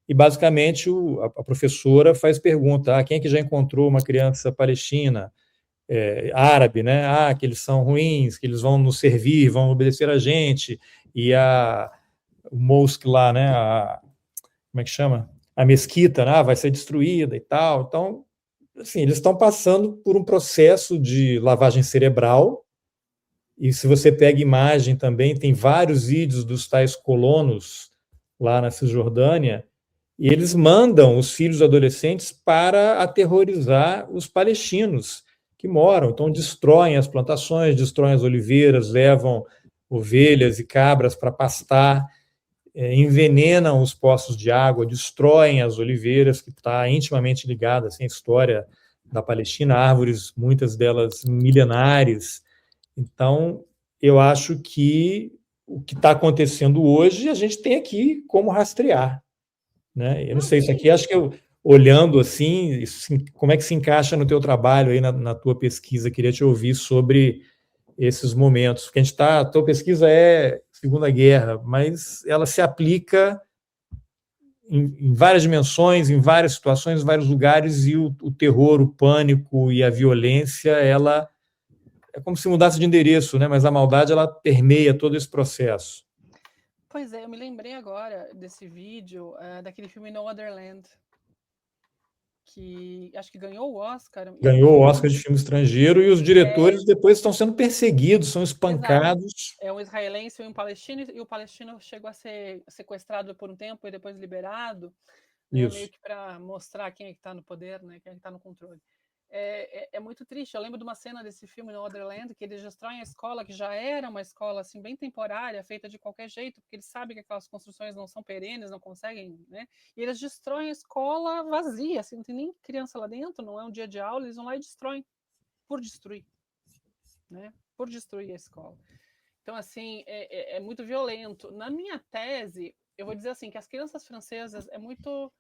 e basicamente a professora faz pergunta, quem é que já encontrou uma criança palestina, árabe, né, que eles são ruins, que eles vão nos servir, vão obedecer a gente, e o mosque lá, né, como é que chama? A mesquita, né, vai ser destruída e tal. Então, assim, eles estão passando por um processo de lavagem cerebral, e se você pega imagem também, tem vários vídeos dos tais colonos lá na Cisjordânia, e eles mandam os filhos adolescentes para aterrorizar os palestinos que moram. Então, destroem as plantações, destroem as oliveiras, levam ovelhas e cabras para pastar, envenenam os poços de água, destroem as oliveiras, que está intimamente ligada assim, à história da Palestina, árvores, muitas delas milenares. Então, eu acho que o que está acontecendo hoje, a gente tem aqui como rastrear, né? Eu não sei, isso aqui, acho que olhando assim, como é que se encaixa no teu trabalho, aí na tua pesquisa, queria te ouvir sobre esses momentos, porque a tua pesquisa é Segunda Guerra, mas ela se aplica em várias dimensões, em várias situações, em vários lugares, e o terror, o pânico e a violência, ela é como se mudasse de endereço, né? Mas a maldade, ela permeia todo esse processo. Pois é, eu me lembrei agora desse vídeo, daquele filme No Other Land, que acho que ganhou o Oscar. Ganhou o Oscar de filme estrangeiro, e os diretores depois estão sendo perseguidos, são espancados. É um israelense e um palestino, e o palestino chegou a ser sequestrado por um tempo e depois liberado, né, meio que para mostrar quem é que está no poder, né, quem é que está no controle. É muito triste. Eu lembro de uma cena desse filme No Other Land, que eles destroem a escola, que já era uma escola assim bem temporária, feita de qualquer jeito, porque eles sabem que aquelas construções não são perenes, não conseguem, né? E eles destroem a escola vazia, assim, não tem nem criança lá dentro, não é um dia de aula, eles vão lá e destroem, por destruir, né? Por destruir a escola. Então, assim, é muito violento. Na minha tese, eu vou dizer assim, que as crianças francesas é muito...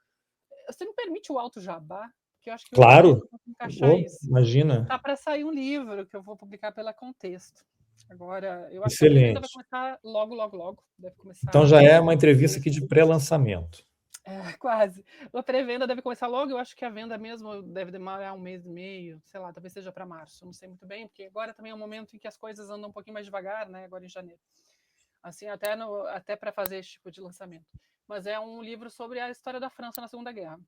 Você me permite o alto jabá? Que eu acho que claro, encaixar isso. Imagina. Tá para sair um livro que eu vou publicar pela Contexto. Agora, eu acho Excelente. que a venda vai começar logo. Deve começar. Então já é uma entrevista aqui de pré-lançamento. Quase. A pré-venda deve começar logo. Eu acho que a venda mesmo deve demorar 1 mês e meio, sei lá, talvez seja para março. Não sei muito bem, porque agora também é um momento em que as coisas andam um pouquinho mais devagar, né? Agora em janeiro. Assim, até para fazer esse tipo de lançamento. Mas é um livro sobre a história da França na Segunda Guerra.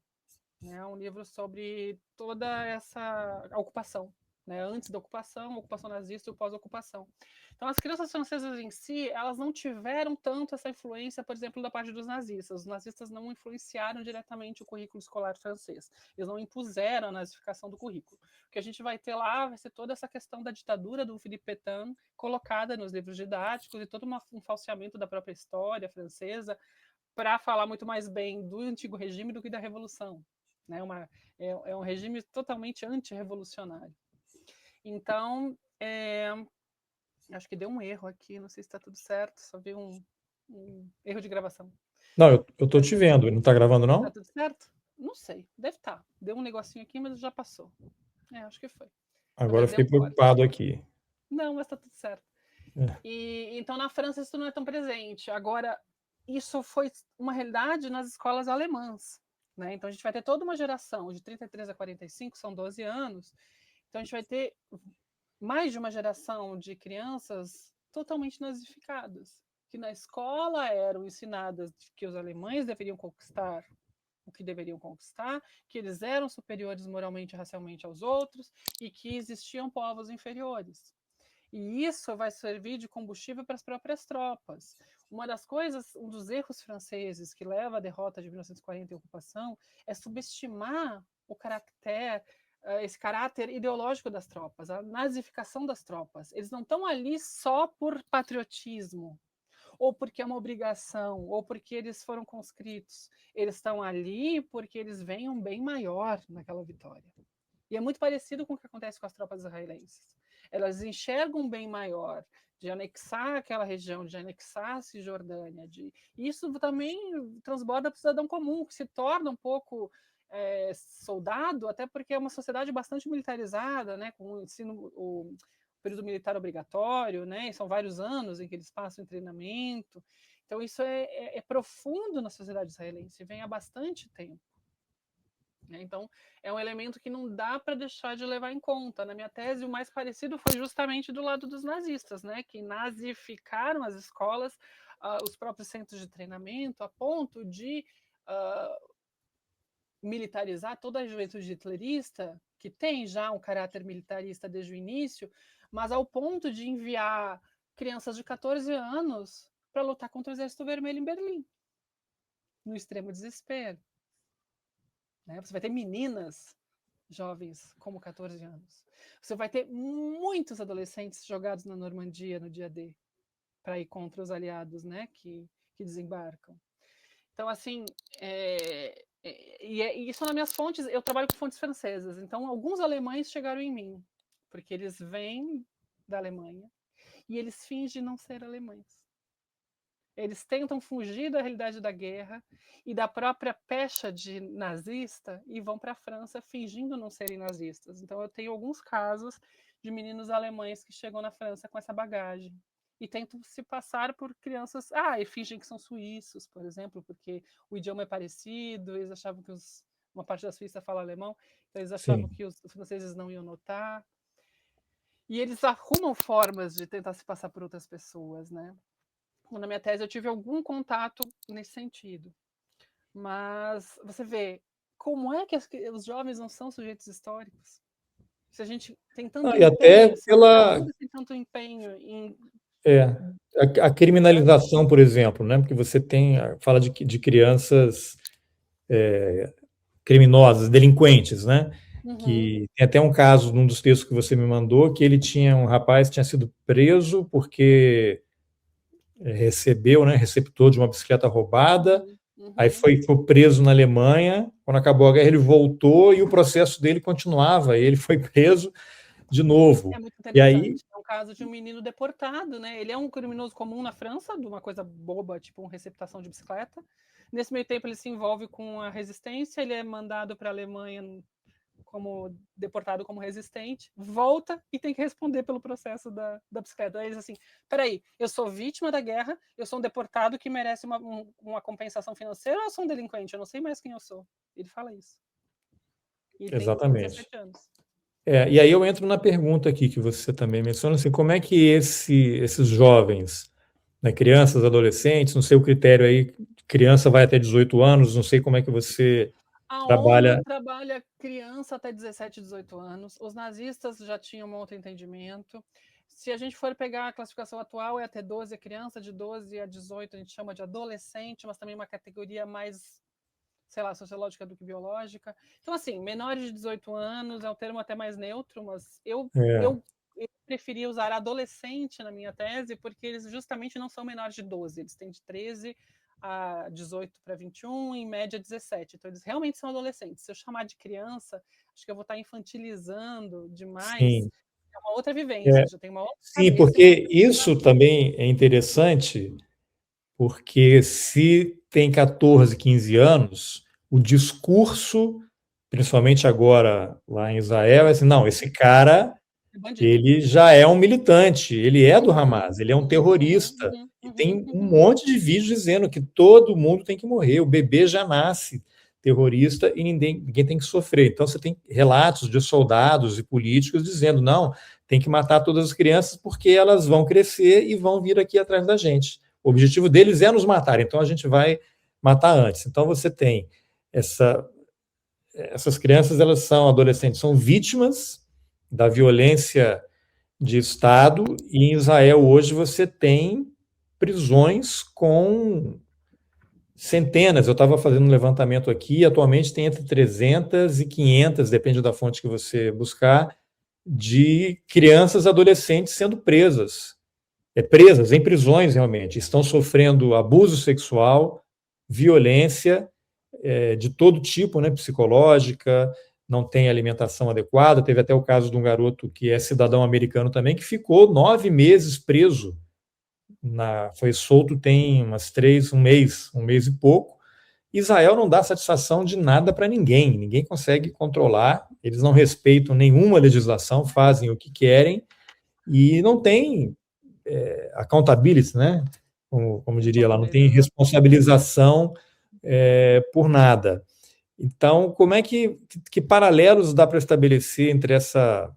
É um livro sobre toda essa ocupação, né? Antes da ocupação nazista e pós-ocupação. Então, as crianças francesas em si, elas não tiveram tanto essa influência, por exemplo, da parte dos nazistas. Os nazistas não influenciaram diretamente o currículo escolar francês. Eles não impuseram a nazificação do currículo. O que a gente vai ter lá vai ser toda essa questão da ditadura do Philippe Pétain colocada nos livros didáticos e todo um falseamento da própria história francesa para falar muito mais bem do antigo regime do que da revolução. né? É um regime totalmente antirrevolucionário. Então, acho que deu um erro aqui, não sei se está tudo certo, só vi um erro de gravação. Não, eu estou te vendo, não está gravando, não? Está tudo certo? Não sei, deve estar. Deu um negocinho aqui, mas já passou. Acho que foi. Agora eu fiquei preocupado aqui. Não, mas está tudo certo. Então, na França, isso não é tão presente. Agora, isso foi uma realidade nas escolas alemãs, né? Então, a gente vai ter toda uma geração de 33 a 45, são 12 anos. Então, a gente vai ter mais de uma geração de crianças totalmente nazificadas, que na escola eram ensinadas que os alemães deveriam conquistar o que deveriam conquistar, que eles eram superiores moralmente e racialmente aos outros e que existiam povos inferiores. E isso vai servir de combustível para as próprias tropas. Uma das coisas, um dos erros franceses que leva à derrota de 1940 e ocupação é subestimar esse caráter ideológico das tropas, a nazificação das tropas. Eles não estão ali só por patriotismo, ou porque é uma obrigação, ou porque eles foram conscritos. Eles estão ali porque eles veem um bem maior naquela vitória. E é muito parecido com o que acontece com as tropas israelenses. Elas enxergam um bem maior de anexar aquela região, de anexar a Cisjordânia. Isso também transborda para o cidadão comum, que se torna um pouco soldado, até porque é uma sociedade bastante militarizada, né, com o ensino, o período militar obrigatório, né, e são vários anos em que eles passam em treinamento. Então, isso é profundo na sociedade israelense, vem há bastante tempo. Então, é um elemento que não dá para deixar de levar em conta. Na minha tese, o mais parecido foi justamente do lado dos nazistas, né, que nazificaram as escolas, os próprios centros de treinamento, a ponto de militarizar toda a juventude hitlerista, que tem já um caráter militarista desde o início, mas ao ponto de enviar crianças de 14 anos para lutar contra o Exército Vermelho em Berlim, no extremo desespero. Você vai ter meninas jovens como 14 anos. Você vai ter muitos adolescentes jogados na Normandia no dia D para ir contra os aliados, né, que desembarcam. Então, assim, e isso nas minhas fontes, eu trabalho com fontes francesas, então alguns alemães chegaram em mim, porque eles vêm da Alemanha e eles fingem não ser alemães. Eles tentam fugir da realidade da guerra e da própria pecha de nazista e vão para a França fingindo não serem nazistas. Então, eu tenho alguns casos de meninos alemães que chegam na França com essa bagagem e tentam se passar por crianças... e fingem que são suíços, por exemplo, porque o idioma é parecido, eles achavam que uma parte da Suíça fala alemão, então eles achavam que os franceses não iam notar. E eles arrumam formas de tentar se passar por outras pessoas, né? Na minha tese eu tive algum contato nesse sentido. Mas você vê, como é que os jovens não são sujeitos históricos? Se a gente tem tanto empenho, até tem tanto empenho em... a criminalização, por exemplo, né? Porque você fala de crianças criminosas, delinquentes, né? Que tem até um caso num dos textos que você me mandou, que um rapaz tinha sido preso porque recebeu, né, receptor de uma bicicleta roubada, aí foi preso na Alemanha, quando acabou a guerra ele voltou e o processo dele continuava, e ele foi preso de novo. É muito interessante, é um caso de um menino deportado, né? Ele é um criminoso comum na França, de uma coisa boba, tipo uma receptação de bicicleta. Nesse meio tempo ele se envolve com a resistência, ele é mandado para a Alemanha como deportado como resistente, volta e tem que responder pelo processo da bicicleta. Aí eles assim, peraí, eu sou vítima da guerra, eu sou um deportado que merece uma compensação financeira ou eu sou um delinquente? Eu não sei mais quem eu sou. Ele fala isso. E exatamente. Tem 17 anos. E aí eu entro na pergunta aqui que você também menciona, assim, como é que esses jovens, né, crianças, adolescentes, não sei o critério aí, criança vai até 18 anos, não sei como é que você trabalha criança até 17, 18 anos. Os nazistas já tinham um outro entendimento. Se a gente for pegar a classificação atual, é até 12 a criança, de 12 a 18 a gente chama de adolescente, mas também uma categoria mais, sei lá, sociológica do que biológica. Então, assim, menores de 18 anos é um termo até mais neutro, mas eu preferia usar adolescente na minha tese, porque eles justamente não são menores de 12, eles têm de 13 a 18 para 21, em média 17. Então, eles realmente são adolescentes. Se eu chamar de criança, acho que eu vou estar infantilizando demais. Sim. É uma outra vivência, já tem uma outra Sim, cabeça, porque isso também é interessante, porque se tem 14, 15 anos, o discurso, principalmente agora lá em Israel, é assim, não, esse cara, é bandido. ele já é um militante, ele é do Hamas, ele é um terrorista. E tem um monte de vídeos dizendo que todo mundo tem que morrer, o bebê já nasce terrorista e ninguém tem que sofrer. Então você tem relatos de soldados e políticos dizendo, não, tem que matar todas as crianças porque elas vão crescer e vão vir aqui atrás da gente. O objetivo deles é nos matar, então a gente vai matar antes. Então você tem essas crianças, elas são adolescentes, são vítimas da violência de Estado, e em Israel hoje você tem prisões com centenas. Eu estava fazendo um levantamento aqui, atualmente tem entre 300 e 500, depende da fonte que você buscar, de crianças e adolescentes sendo presas em prisões realmente, estão sofrendo abuso sexual, violência de todo tipo, né, psicológica, não tem alimentação adequada. Teve até o caso de um garoto que é cidadão americano também, que ficou 9 meses preso, foi solto tem um mês e pouco. Israel não dá satisfação de nada para ninguém consegue controlar, eles não respeitam nenhuma legislação, fazem o que querem, e não tem accountability, né? Como diria lá, não tem responsabilização por nada. Então, como é que paralelos dá para estabelecer entre essa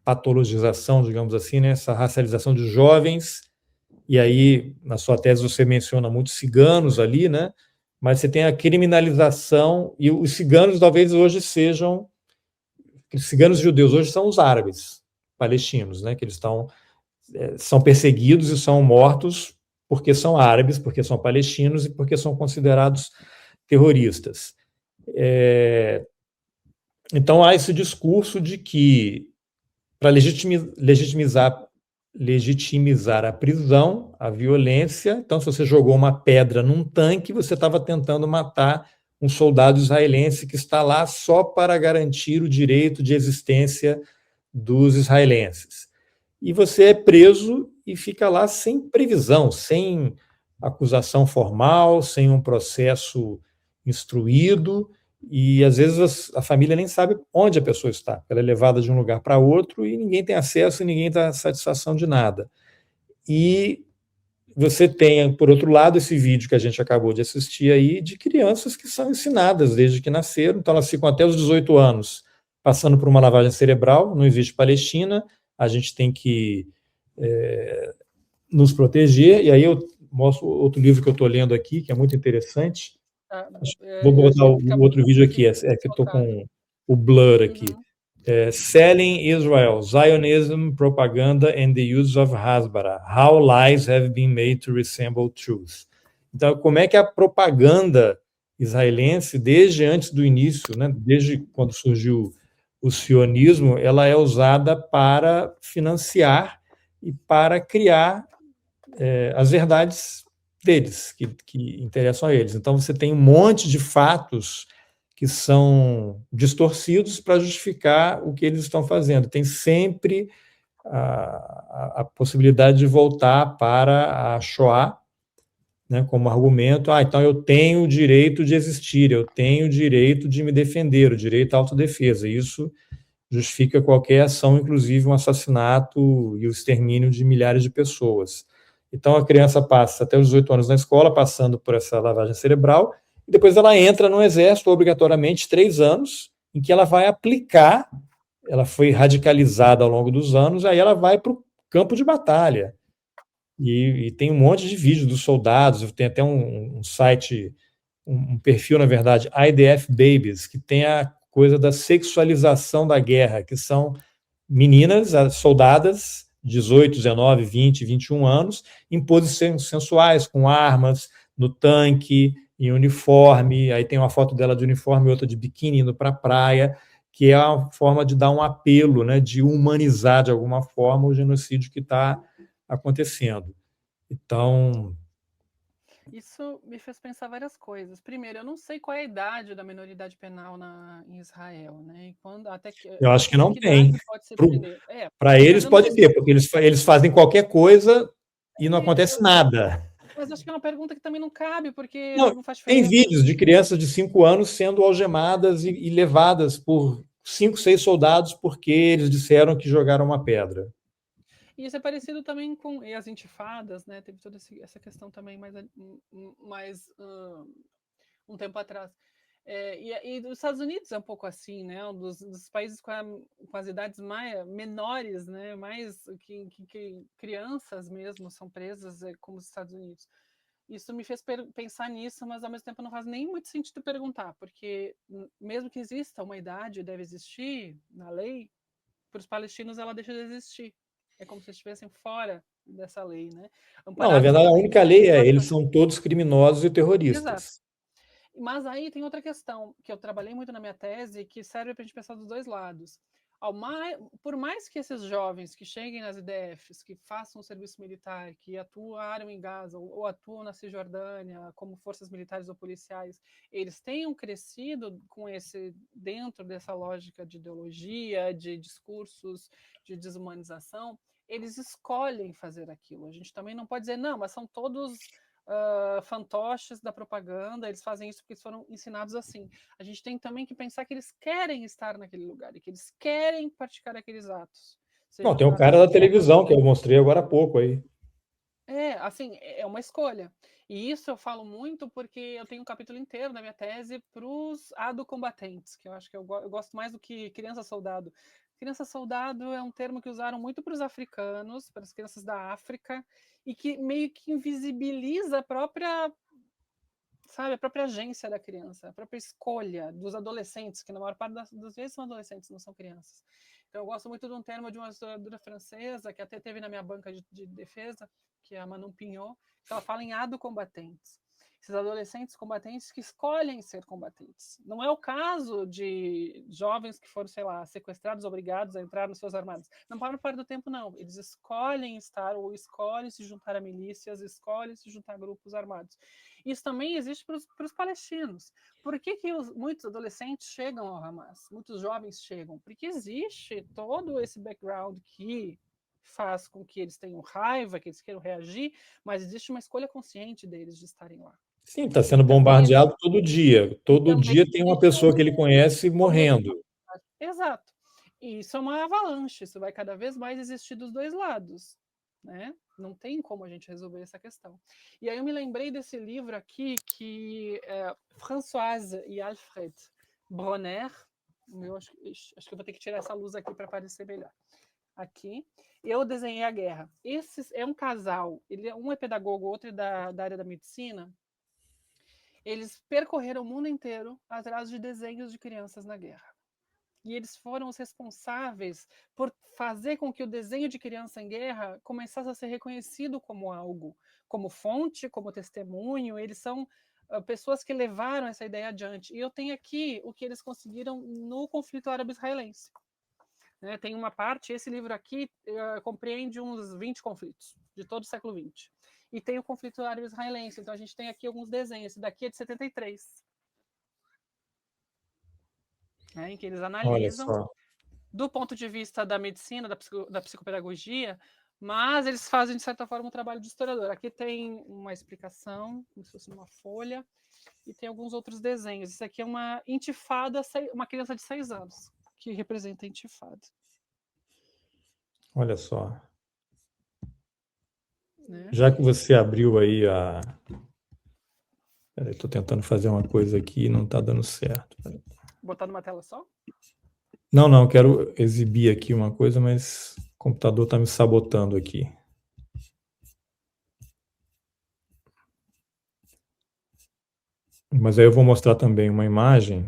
patologização, digamos assim, né, essa racialização de jovens, e aí, na sua tese, você menciona muitos ciganos ali, né? Mas você tem a criminalização, e os ciganos talvez hoje sejam, os ciganos judeus hoje são os árabes palestinos, né? Que eles são perseguidos e são mortos porque são árabes, porque são palestinos e porque são considerados terroristas. Então, há esse discurso de que, para legitimizar a prisão, a violência, então, se você jogou uma pedra num tanque, você estava tentando matar um soldado israelense que está lá só para garantir o direito de existência dos israelenses. E você é preso e fica lá sem previsão, sem acusação formal, sem um processo instruído, e às vezes a família nem sabe onde a pessoa está. Ela é levada de um lugar para outro e ninguém tem acesso e ninguém dá satisfação de nada. E você tem, por outro lado, esse vídeo que a gente acabou de assistir aí, de crianças que são ensinadas desde que nasceram, então elas ficam até os 18 anos passando por uma lavagem cerebral. Não existe Palestina, a gente tem que nos proteger, e aí eu mostro outro livro que eu estou lendo aqui, que é muito interessante. Vou botar o outro vídeo aqui, que eu estou com o blur aqui. Selling Israel, Zionism, Propaganda and the Use of Hasbara, How Lies Have Been Made to Resemble Truth. Então, como é que a propaganda israelense, desde antes do início, né, desde quando surgiu o sionismo, ela é usada para financiar e para criar as verdades deles, que interessam a eles. Então, você tem um monte de fatos que são distorcidos para justificar o que eles estão fazendo. Tem sempre a possibilidade de voltar para a Shoah, né, como argumento. Então eu tenho o direito de existir, eu tenho o direito de me defender, o direito à autodefesa. Isso justifica qualquer ação, inclusive um assassinato e o extermínio de milhares de pessoas. Então a criança passa até os 18 anos na escola, passando por essa lavagem cerebral, e depois ela entra no exército obrigatoriamente 3 anos, em que ela vai aplicar, ela foi radicalizada ao longo dos anos, aí ela vai para o campo de batalha. E tem um monte de vídeos dos soldados, tem até um site, um perfil, na verdade, IDF Babies, que tem a coisa da sexualização da guerra, que são meninas, soldadas, 18, 19, 20, 21 anos, em posições sensuais, com armas, no tanque, em uniforme. Aí tem uma foto dela de uniforme e outra de biquíni indo para a praia, que é uma forma de dar um apelo, né, de humanizar de alguma forma o genocídio que está acontecendo. Então, Isso me fez pensar várias coisas. Primeiro, eu não sei qual é a idade da minoridade penal em Israel, né? E Eu acho que até não que tem. idade pode se prender. Para Mas eles eu não pode sei. ter, porque eles fazem qualquer coisa e não É, acontece nada. mas acho que é uma pergunta que também não cabe, porque Não, não faz tem diferença. vídeos de crianças de 5 anos sendo algemadas e levadas por 5, 6 soldados porque eles disseram que jogaram uma pedra. E isso é parecido também com as intifadas, né? Teve toda essa questão também um tempo atrás. E dos Estados Unidos é um pouco assim, né? Um dos países com as idades menores, né? Mais que crianças mesmo são presas, como os Estados Unidos. Isso me fez pensar nisso, mas ao mesmo tempo não faz nem muito sentido perguntar, porque mesmo que exista uma idade, deve existir na lei, para os palestinos ela deixa de existir. É como se estivessem fora dessa lei, né? Não, na Amparados verdade, a pela única lei é eles são todos criminosos e Exato. terroristas. Mas aí tem outra questão que eu trabalhei muito na minha tese, que serve para a gente pensar dos dois lados. Por mais que esses jovens que cheguem nas IDFs, que façam o serviço militar, que atuaram em Gaza ou atuam na Cisjordânia como forças militares ou policiais, eles tenham crescido dentro dessa lógica de ideologia, de discursos de desumanização, eles escolhem fazer aquilo. A gente também não pode dizer, não, mas são todos fantoches da propaganda, eles fazem isso porque eles foram ensinados assim. A gente tem também que pensar que eles querem estar naquele lugar e que eles querem praticar aqueles atos. Não, Sejam tem um cara atos da de televisão que eu mostrei agora há pouco aí. assim, é uma escolha. E isso eu falo muito porque eu tenho um capítulo inteiro na minha tese para os adocombatentes, que eu acho que eu gosto mais do que criança-soldado. Criança-soldado é um termo que usaram muito para os africanos, para as crianças da África, e que meio que invisibiliza a própria agência da criança, a própria escolha dos adolescentes, que na maior parte das vezes são adolescentes, não são crianças. Então, eu gosto muito de um termo de uma historiadora francesa, que até teve na minha banca de defesa, que é a Manon Pignot, que ela fala em adocombatentes. Esses adolescentes combatentes que escolhem ser combatentes. Não é o caso de jovens que foram, sei lá, sequestrados, obrigados a entrar nos seus armados. Não para parte do tempo, não. Eles escolhem estar ou escolhem se juntar a milícias, escolhem se juntar a grupos armados. Isso também existe para os palestinos. Por que muitos adolescentes chegam ao Hamas? Muitos jovens chegam? Porque existe todo esse background que faz com que eles tenham raiva, que eles queiram reagir, mas existe uma escolha consciente deles de estarem lá. Sim, está sendo bombardeado todo dia. Todo dia tem uma pessoa que ele conhece morrendo. Exato. E isso é uma avalanche, isso vai cada vez mais existir dos dois lados, né? Não tem como a gente resolver essa questão. E aí eu me lembrei desse livro aqui que Françoise e Alfred Bronner, acho que eu vou ter que tirar essa luz aqui para aparecer melhor. Aqui, Eu Desenhei a Guerra. Esse é um casal, um é pedagogo, outro é da área da medicina. Eles percorreram o mundo inteiro atrás de desenhos de crianças na guerra. E eles foram os responsáveis por fazer com que o desenho de criança em guerra começasse a ser reconhecido como algo, como fonte, como testemunho. Eles são pessoas que levaram essa ideia adiante. E eu tenho aqui o que eles conseguiram no conflito árabe-israelense. Né? Tem uma parte, esse livro aqui compreende uns 20 conflitos, de todo o século XX. E tem o conflito árabe-israelense. Então a gente tem aqui alguns desenhos. Esse daqui é de 73. Em que eles analisam do ponto de vista da medicina, da psicopedagogia, mas eles fazem, de certa forma, um trabalho de historiador. Aqui tem uma explicação, como se fosse uma folha, e tem alguns outros desenhos. Isso aqui é uma intifada, uma criança de 6 anos, que representa a intifada. Olha só. Né? Já que você abriu aí a... Peraí, estou tentando fazer uma coisa aqui e não está dando certo. Peraí. Botar numa tela só? Não, quero exibir aqui uma coisa, mas o computador está me sabotando aqui. Mas aí eu vou mostrar também uma imagem.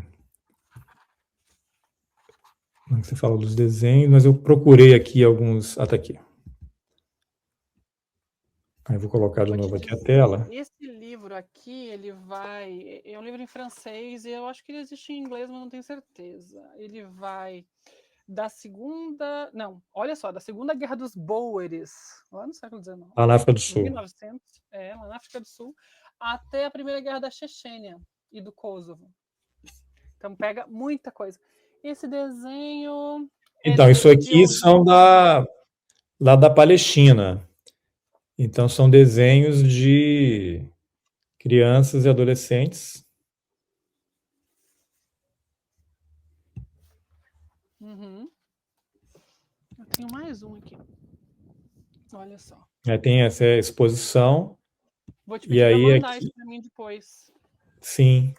Você fala dos desenhos, mas eu procurei aqui alguns... Ah, tá aqui. Aí eu vou colocar de novo aqui a tela. Esse livro aqui, é um livro em francês, e eu acho que ele existe em inglês, mas não tenho certeza. Ele vai da Segunda Guerra dos Boeres, lá no século XIX. Lá na África do Sul. 1900, lá na África do Sul, até a Primeira Guerra da Chechênia e do Kosovo. Então pega muita coisa. Esse desenho... Então, isso aqui são lá da Palestina. Então, são desenhos de crianças e adolescentes. Uhum. Eu tenho mais um aqui. Olha só. Tem essa exposição. Vou te E pedir aí para mandar aqui, isso para mim depois. sim.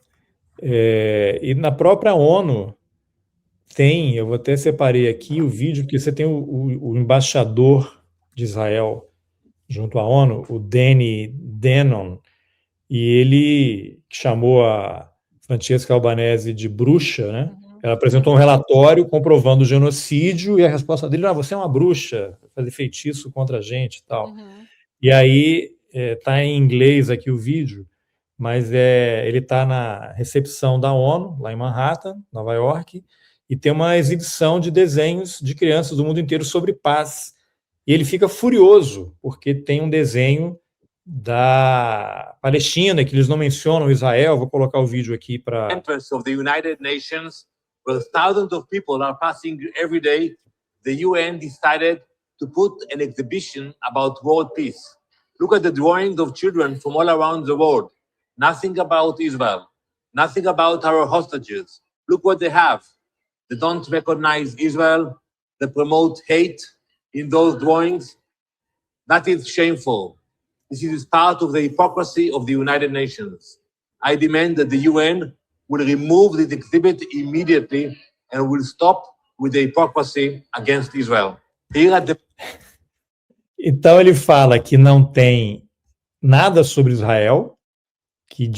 E na própria ONU tem, eu até separei aqui o vídeo, porque você tem o embaixador de Israel junto à ONU, o Danny Danon, e ele chamou a Francesca Albanese de bruxa, né? Uhum. Ela apresentou um relatório comprovando o genocídio e a resposta dele, você é uma bruxa, vai fazer feitiço contra a gente e tal. Uhum. E aí, tá em inglês aqui o vídeo, mas ele está na recepção da ONU, lá em Manhattan, Nova York, e tem uma exibição de desenhos de crianças do mundo inteiro sobre paz. E ele fica furioso, porque tem um desenho da Palestina, que eles não mencionam Israel. Vou colocar o vídeo aqui para... Entrance of the United Nations, where thousands of people are passing every day, the UN decided to put an exhibition about world peace. Look at the drawings of children from all around the world. Nothing about Israel. Nothing about our hostages. Look what they have. They don't recognize Israel. They promote hate in those drawings. That is shameful. This is part of the hypocrisy of the United Nations. I demand that the UN will remove this exhibit immediately and will stop with the hypocrisy against Israel. Here at the... Então ele fala que não tem nada sobre Israel, que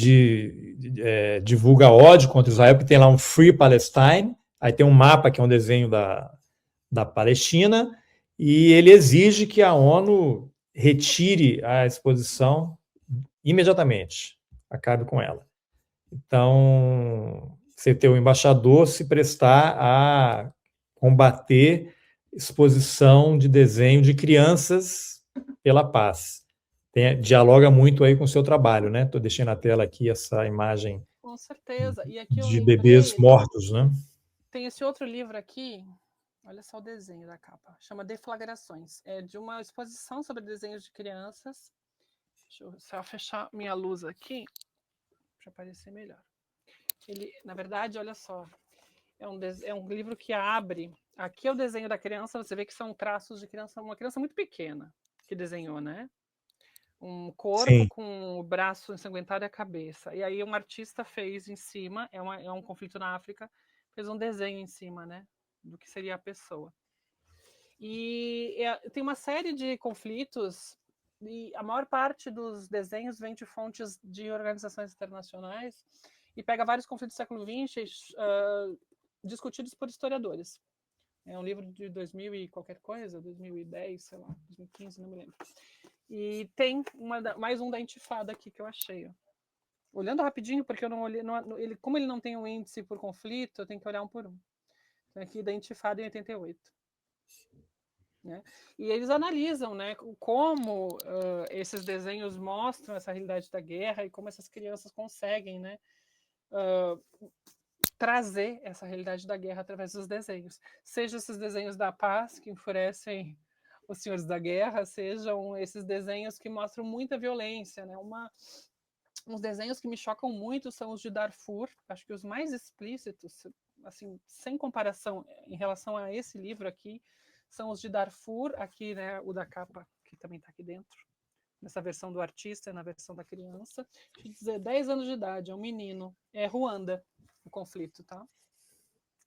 divulga ódio contra Israel, que tem lá um Free Palestine, aí tem um mapa que é um desenho da Palestina, e ele exige que a ONU retire a exposição imediatamente, acabe com ela. Então, você ter o embaixador se prestar a combater exposição de desenho de crianças pela paz. Dialoga muito aí com o seu trabalho, né? Estou deixando na tela aqui essa imagem. Com certeza. E aqui de bebês mortos, né? Tem esse outro livro aqui, olha só o desenho da capa, chama Deflagrações. É de uma exposição sobre desenhos de crianças. Deixa eu só fechar minha luz aqui, para aparecer melhor. Ele, na verdade, olha só, é um livro que abre. Aqui é o desenho da criança, você vê que são traços de criança, uma criança muito pequena que desenhou, né? Um corpo Sim. com o braço ensanguentado e a cabeça. E aí um artista fez em cima, é um conflito na África, fez um desenho em cima, né? Do que seria a pessoa. E tem uma série de conflitos, e a maior parte dos desenhos vem de fontes de organizações internacionais e pega vários conflitos do século XX discutidos por historiadores. É um livro de 2000 e qualquer coisa, 2010, sei lá, 2015, não me lembro. E tem mais um da Intifada aqui que eu achei. Ó. Olhando rapidinho, porque eu não olhei, como ele não tem um índice por conflito, eu tenho que olhar um por um. Então, aqui da Intifada em 88. Né? E eles analisam, né, como esses desenhos mostram essa realidade da guerra e como essas crianças conseguem, né, trazer essa realidade da guerra através dos desenhos. Seja esses desenhos da paz, que enfurecem os senhores da guerra, sejam esses desenhos que mostram muita violência. Né? Uns desenhos que me chocam muito são os de Darfur, acho que os mais explícitos, assim, sem comparação em relação a esse livro aqui, são os de Darfur, aqui, né, o da capa, que também está aqui dentro, nessa versão do artista e na versão da criança. Deixa eu dizer, 10 anos de idade, é um menino. É Ruanda, o conflito, tá?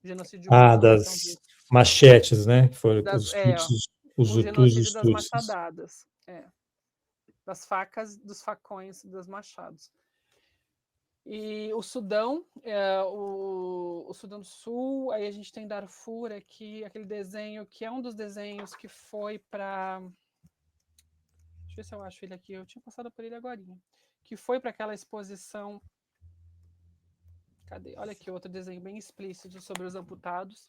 Genocídio das machetes, né? Que foram os genocídio das machadadas. Das facas, dos facões, dos machados. E o Sudão, o Sudão do Sul, aí a gente tem Darfur aqui, aquele desenho que é um dos desenhos que foi para... Deixa eu ver se eu acho ele aqui, eu tinha passado por ele agorinha. Que foi para aquela exposição... Cadê? Olha aqui outro desenho bem explícito sobre os amputados.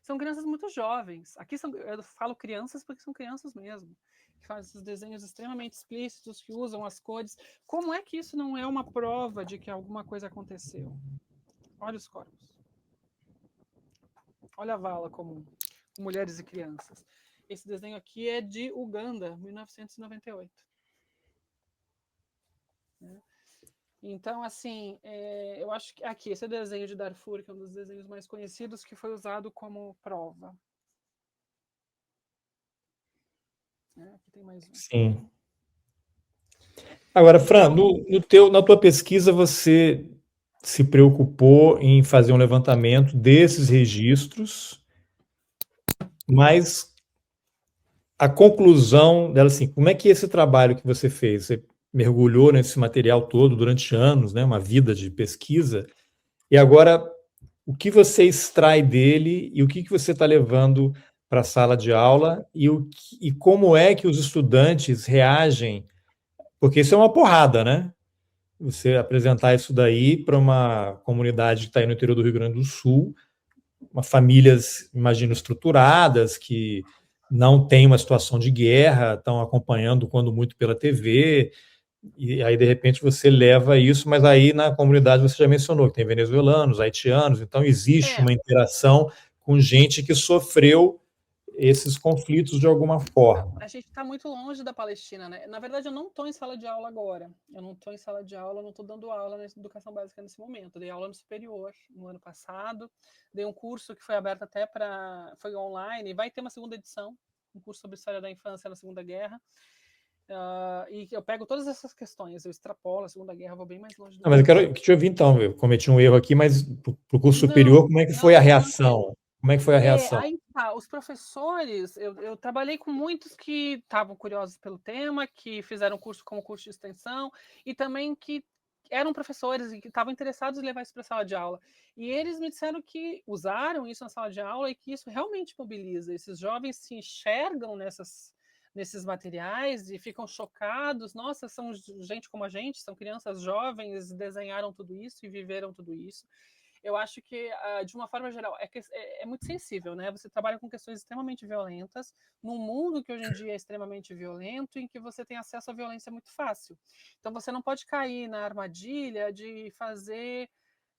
São crianças muito jovens. Aqui eu falo crianças porque são crianças mesmo, que fazem esses desenhos extremamente explícitos, que usam as cores. Como é que isso não é uma prova de que alguma coisa aconteceu? Olha os corpos. Olha a vala comum, com mulheres e crianças. Esse desenho aqui é de Uganda, 1998. Então, assim, eu acho que aqui, esse desenho de Darfur, que é um dos desenhos mais conhecidos, que foi usado como prova. Aqui tem mais um. Sim. Agora, Fran, na tua pesquisa, você se preocupou em fazer um levantamento desses registros, mas a conclusão dela, assim, como é que esse trabalho que você fez, você mergulhou nesse material todo durante anos, né, uma vida de pesquisa, e agora o que você extrai dele e o que você está levando para a sala de aula e como é que os estudantes reagem, porque isso é uma porrada, né? Você apresentar isso daí para uma comunidade que está aí no interior do Rio Grande do Sul, uma famílias, imagino, estruturadas, que não têm uma situação de guerra, estão acompanhando, quando muito, pela TV, e aí, de repente, você leva isso, mas aí na comunidade você já mencionou que tem venezuelanos, haitianos, então existe uma interação com gente que sofreu esses conflitos de alguma forma. A gente está muito longe da Palestina, né? Na verdade, eu não estou em sala de aula agora. Eu não estou em sala de aula, não estou dando aula na educação básica nesse momento. Eu dei aula no superior no ano passado. Dei um curso que foi aberto até foi online. Vai ter uma segunda edição, um curso sobre história da infância na Segunda Guerra. E eu pego todas essas questões, eu extrapolo a Segunda Guerra, vou bem mais longe. Mas eu quero te ouvir então. Eu cometi um erro aqui, mas para o curso superior, como é que foi a reação? Como é que foi a reação? Aí tá, os professores, eu trabalhei com muitos que estavam curiosos pelo tema, que fizeram curso como curso de extensão, e também que eram professores e que estavam interessados em levar isso para a sala de aula. E eles me disseram que usaram isso na sala de aula e que isso realmente mobiliza. Esses jovens se enxergam nesses materiais e ficam chocados. Nossa, são gente como a gente, são crianças jovens, desenharam tudo isso e viveram tudo isso. Eu acho que, de uma forma geral, é muito sensível, né? Você trabalha com questões extremamente violentas, num mundo que hoje em dia é extremamente violento, em que você tem acesso à violência muito fácil. Então, você não pode cair na armadilha de fazer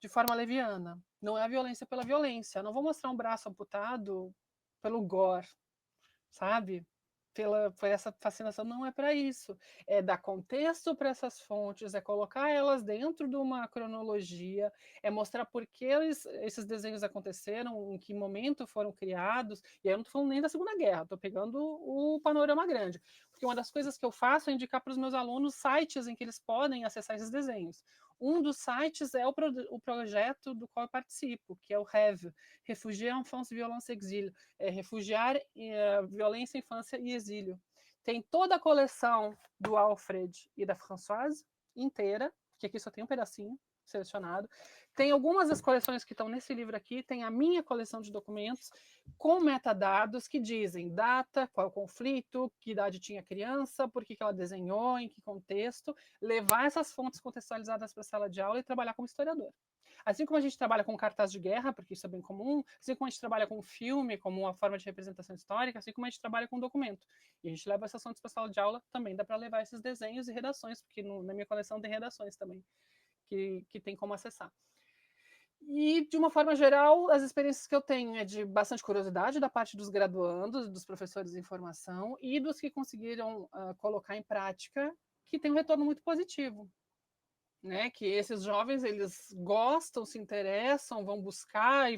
de forma leviana. Não é a violência pela violência. Não vou mostrar um braço amputado pelo gore, sabe? Por essa fascinação, não é para isso. É dar contexto para essas fontes, é colocar elas dentro de uma cronologia, é mostrar por que esses desenhos aconteceram, em que momento foram criados. E aí eu não estou falando nem da Segunda Guerra, estou pegando o panorama grande. Porque uma das coisas que eu faço é indicar para os meus alunos sites em que eles podem acessar esses desenhos. Um dos sites é o projeto do qual eu participo, que é o REV, Refugiés, Enfance, Violence, Exílio. Refugiar, Violência, Infância e Exílio. Tem toda a coleção do Alfred e da Françoise inteira, que aqui só tem um pedacinho selecionado. Tem algumas das coleções que estão nesse livro aqui, tem a minha coleção de documentos com metadados que dizem data, qual é o conflito, que idade tinha a criança, por que ela desenhou, em que contexto, levar essas fontes contextualizadas para a sala de aula e trabalhar como historiador. Assim como a gente trabalha com cartaz de guerra, porque isso é bem comum, assim como a gente trabalha com filme, como uma forma de representação histórica, assim como a gente trabalha com documento. E a gente leva essas fontes para a sala de aula, também dá para levar esses desenhos e redações, porque na minha coleção tem redações também, que tem como acessar. E, de uma forma geral, as experiências que eu tenho é de bastante curiosidade da parte dos graduandos, dos professores de formação e dos que conseguiram colocar em prática, que tem um retorno muito positivo. Né, que esses jovens eles gostam, se interessam, vão buscar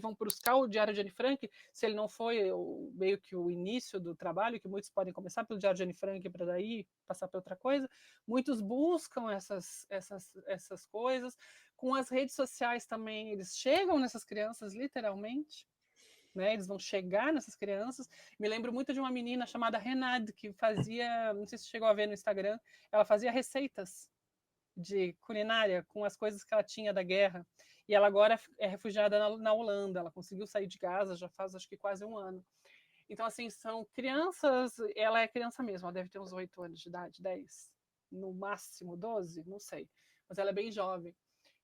o Diário de Anne Frank, se ele não foi meio que o início do trabalho, que muitos podem começar pelo Diário de Anne Frank para daí passar para outra coisa, muitos buscam essas coisas. Com as redes sociais também, eles chegam nessas crianças literalmente, né, eles vão chegar nessas crianças. Me lembro muito de uma menina chamada Renade, que fazia, não sei se você chegou a ver no Instagram, ela fazia receitas de culinária com as coisas que ela tinha da guerra, e ela agora é refugiada na Holanda, ela conseguiu sair de Gaza já faz acho que quase um ano. Então, assim, são crianças, ela é criança mesmo, ela deve ter uns 8 anos de idade, 10, no máximo 12, não sei, mas ela é bem jovem.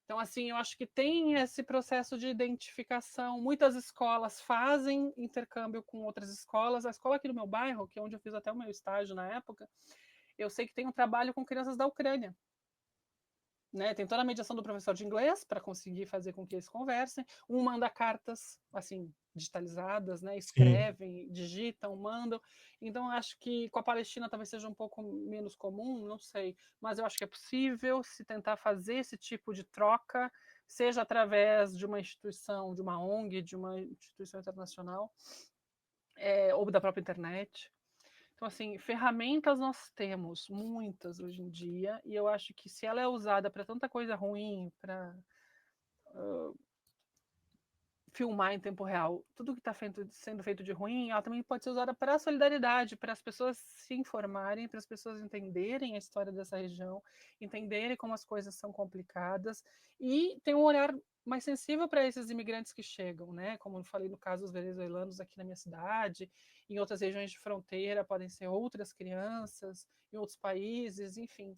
Então, assim, eu acho que tem esse processo de identificação. Muitas escolas fazem intercâmbio com outras escolas. A escola aqui do meu bairro, que é onde eu fiz até o meu estágio na época, eu sei que tem um trabalho com crianças da Ucrânia. Né? Tem toda a mediação do professor de inglês para conseguir fazer com que eles conversem. Um manda cartas, assim, digitalizadas, né? Escrevem, digitam, mandam. Então, acho que com a Palestina talvez seja um pouco menos comum, não sei. Mas eu acho que é possível se tentar fazer esse tipo de troca, seja através de uma instituição, de uma ONG, de uma instituição internacional, ou da própria internet. Então, assim, ferramentas nós temos muitas hoje em dia, e eu acho que se ela é usada para tanta coisa ruim, para filmar em tempo real, tudo que está sendo feito de ruim, ela também pode ser usada para a solidariedade, para as pessoas se informarem, para as pessoas entenderem a história dessa região, entenderem como as coisas são complicadas, e ter um olhar mais sensível para esses imigrantes que chegam, né? Como eu falei no caso dos venezuelanos aqui na minha cidade, em outras regiões de fronteira podem ser outras crianças, em outros países, enfim.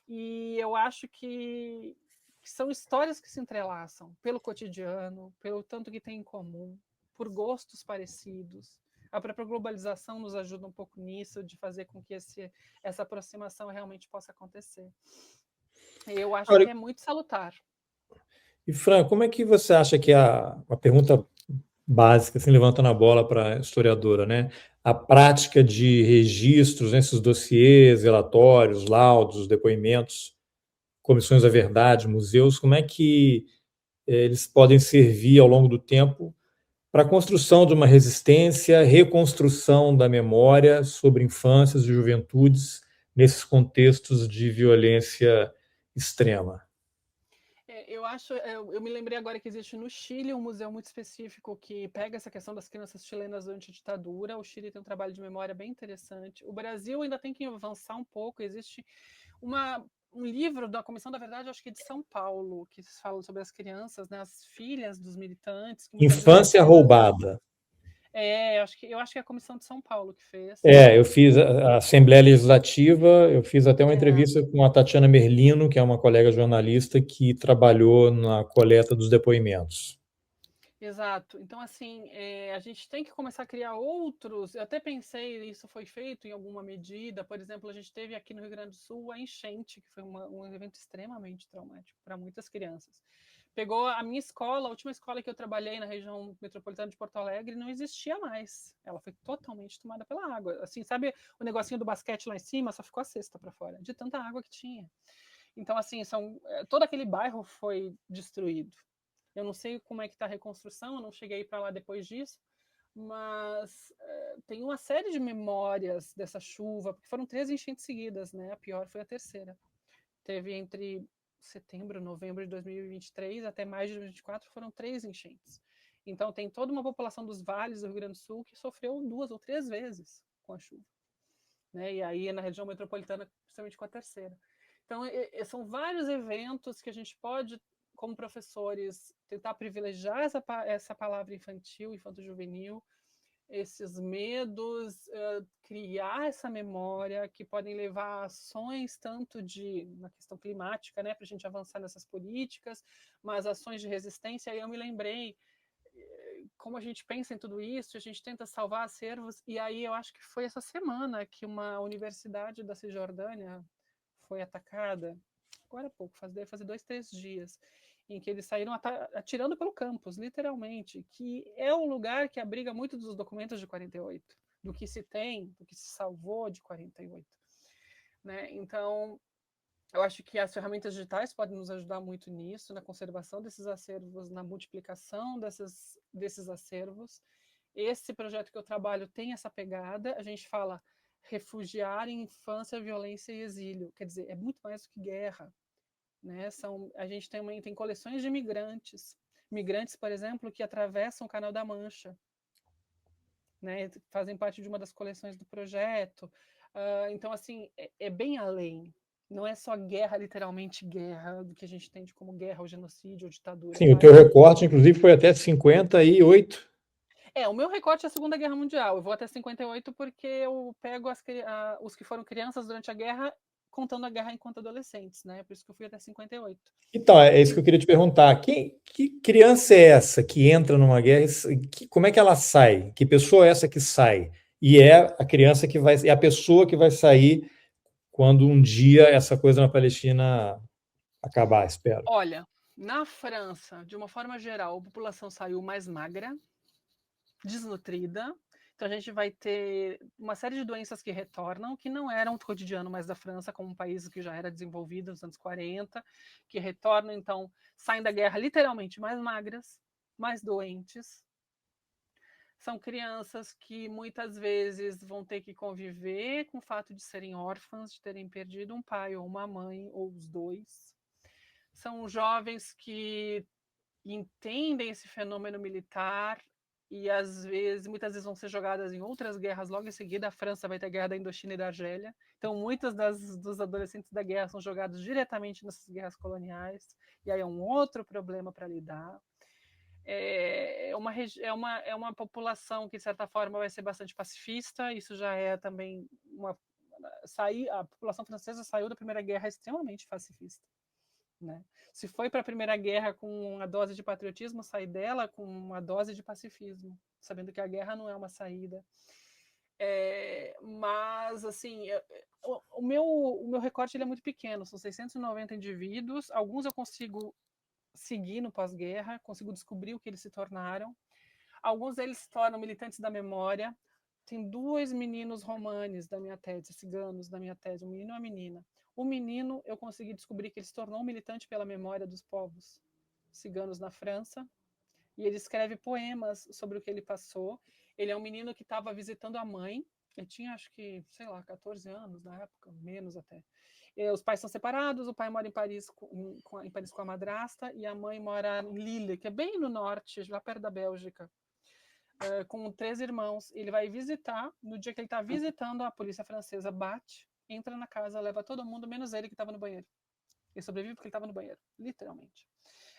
E eu acho que são histórias que se entrelaçam pelo cotidiano, pelo tanto que tem em comum, por gostos parecidos. A própria globalização nos ajuda um pouco nisso, de fazer com que essa aproximação realmente possa acontecer. Eu acho que é muito salutar. E, Fran, como é que você acha que a pergunta básica, assim, levantando a bola para a historiadora, né? A prática de registros, né, esses dossiês, relatórios, laudos, depoimentos, comissões da verdade, museus, como é que eles podem servir ao longo do tempo para a construção de uma resistência, reconstrução da memória sobre infâncias e juventudes nesses contextos de violência extrema? Eu me lembrei agora que existe no Chile um museu muito específico que pega essa questão das crianças chilenas durante a ditadura. O Chile tem um trabalho de memória bem interessante. O Brasil ainda tem que avançar um pouco. Existe um livro da Comissão da Verdade, acho que de São Paulo, que fala sobre as crianças, né, as filhas dos militantes. Infância roubada. Eu acho que é a Comissão de São Paulo que fez. Eu fiz a Assembleia Legislativa, eu fiz até uma entrevista com a Tatiana Merlino, que é uma colega jornalista que trabalhou na coleta dos depoimentos. Exato. Então, assim, a gente tem que começar a criar outros. Eu até pensei, isso foi feito em alguma medida. Por exemplo, a gente teve aqui no Rio Grande do Sul a enchente, que foi um evento extremamente traumático para muitas crianças. Pegou a minha escola, a última escola que eu trabalhei na região metropolitana de Porto Alegre, não existia mais. Ela foi totalmente tomada pela água. Assim, sabe o negocinho do basquete lá em cima? Só ficou a cesta para fora, de tanta água que tinha. Então, assim, todo aquele bairro foi destruído. Eu não sei como é que está a reconstrução, eu não cheguei para lá depois disso, mas tem uma série de memórias dessa chuva, porque foram 3 enchentes seguidas, né? A pior foi a terceira. Teve entre setembro, novembro de 2023 até maio de 2024, foram 3 enchentes. Então tem toda uma população dos vales do Rio Grande do Sul que sofreu 2 ou 3 vezes com a chuva. Né? E aí na região metropolitana, principalmente com a terceira. Então são vários eventos que a gente pode, como professores, tentar privilegiar essa palavra infantil, infanto-juvenil, esses medos, criar essa memória que podem levar a ações tanto na questão climática, né, para a gente avançar nessas políticas, mas ações de resistência. Aí eu me lembrei como a gente pensa em tudo isso, a gente tenta salvar acervos, e aí eu acho que foi essa semana que uma universidade da Cisjordânia foi atacada, agora há pouco, deve fazer 2, 3 dias, em que eles saíram atirando pelo campus, literalmente, que é um lugar que abriga muito dos documentos de 48, do que se tem, do que se salvou de 48. Né? Então, eu acho que as ferramentas digitais podem nos ajudar muito nisso, na conservação desses acervos, na multiplicação desses acervos. Esse projeto que eu trabalho tem essa pegada, a gente fala refugiar em infância, violência e exílio, quer dizer, é muito mais do que guerra. Né? A gente tem coleções de migrantes, por exemplo, que atravessam o Canal da Mancha, né? Fazem parte de uma das coleções do projeto. Então, assim, é bem além. Não é só guerra, literalmente guerra, do que a gente entende como guerra, ou genocídio, ou ditadura. Sim, o teu recorte, inclusive, foi até 58. O meu recorte é a Segunda Guerra Mundial. Eu vou até 58 porque eu pego os que foram crianças durante a guerra contando a guerra enquanto adolescentes, né? Por isso que eu fui até 58. Então, é isso que eu queria te perguntar. Que criança é essa que entra numa guerra? Como é que ela sai? Que pessoa é essa que sai? E é a criança que vai, é a pessoa que vai sair quando um dia essa coisa na Palestina acabar, espero. Olha, na França, de uma forma geral, a população saiu mais magra, desnutrida. Então a gente vai ter uma série de doenças que retornam, que não eram o cotidiano mais da França, como um país que já era desenvolvido nos anos 40, que retornam, então, saem da guerra literalmente mais magras, mais doentes. São crianças que muitas vezes vão ter que conviver com o fato de serem órfãs, de terem perdido um pai ou uma mãe, ou os dois. São jovens que entendem esse fenômeno militar e muitas vezes vão ser jogadas em outras guerras logo em seguida. A França vai ter a guerra da Indochina e da Argélia. Então, muitos dos adolescentes da guerra são jogados diretamente nessas guerras coloniais. E aí é um outro problema para lidar. É uma população que, de certa forma, vai ser bastante pacifista. Isso já é também a população francesa saiu da Primeira Guerra extremamente pacifista. Né? Se foi para a Primeira Guerra com uma dose de patriotismo, sai dela com uma dose de pacifismo, sabendo que a guerra não é uma saída. Mas, assim, o meu recorte ele é muito pequeno, são 690 indivíduos, alguns eu consigo seguir no pós-guerra, consigo descobrir o que eles se tornaram. Alguns deles se tornam militantes da memória. Tem 2 meninos romanes da minha tese, ciganos da minha tese, um menino e uma menina. O menino, eu consegui descobrir que ele se tornou um militante pela memória dos povos ciganos na França, e ele escreve poemas sobre o que ele passou. Ele é um menino que estava visitando a mãe, ele tinha, acho que, 14 anos na época, menos até. Os pais são separados, o pai mora em Paris com a madrasta, e a mãe mora em Lille, que é bem no norte, lá perto da Bélgica, com 3 irmãos. Ele vai visitar, no dia que ele está visitando, a polícia francesa bate, entra na casa, leva todo mundo, menos ele que estava no banheiro. Ele sobrevive porque ele estava no banheiro, literalmente.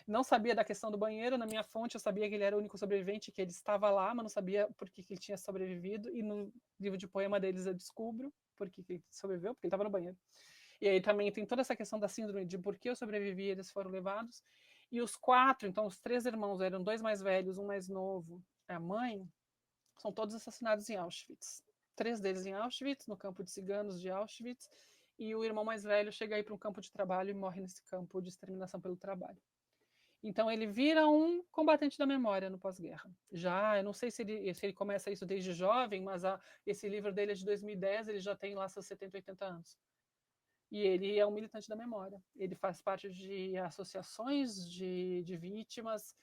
Não sabia da questão do banheiro, na minha fonte eu sabia que ele era o único sobrevivente, que ele estava lá, mas não sabia por que ele tinha sobrevivido, e no livro de poema deles eu descubro por que ele sobreviveu, porque ele estava no banheiro. E aí também tem toda essa questão da síndrome de por que eu sobrevivi, eles foram levados. E os 4, então os 3 irmãos, eram 2 mais velhos, um mais novo, a mãe, são todos assassinados em Auschwitz. 3 deles em Auschwitz, no campo de ciganos de Auschwitz, e o irmão mais velho chega aí para um campo de trabalho e morre nesse campo de exterminação pelo trabalho. Então ele vira um combatente da memória no pós-guerra. Já, eu não sei se ele começa isso desde jovem, mas esse livro dele é de 2010, ele já tem lá seus 70, 80 anos. E ele é um militante da memória. Ele faz parte de associações de vítimas.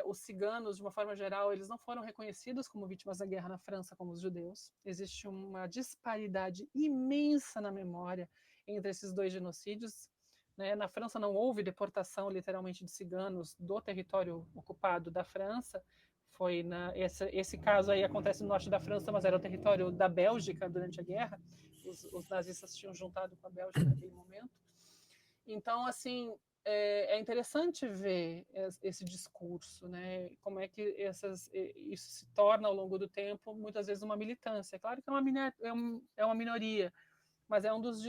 Os ciganos, de uma forma geral, eles não foram reconhecidos como vítimas da guerra na França como os judeus. Existe uma disparidade imensa na memória entre esses 2 genocídios. Né? Na França não houve deportação, literalmente, de ciganos do território ocupado da França. Esse caso aí acontece no norte da França, mas era o território da Bélgica durante a guerra. Os nazistas tinham juntado com a Bélgica naquele momento. Então, assim, é interessante ver esse discurso, né? Como é que isso se torna, ao longo do tempo, muitas vezes uma militância. É claro que é uma minoria, mas é um dos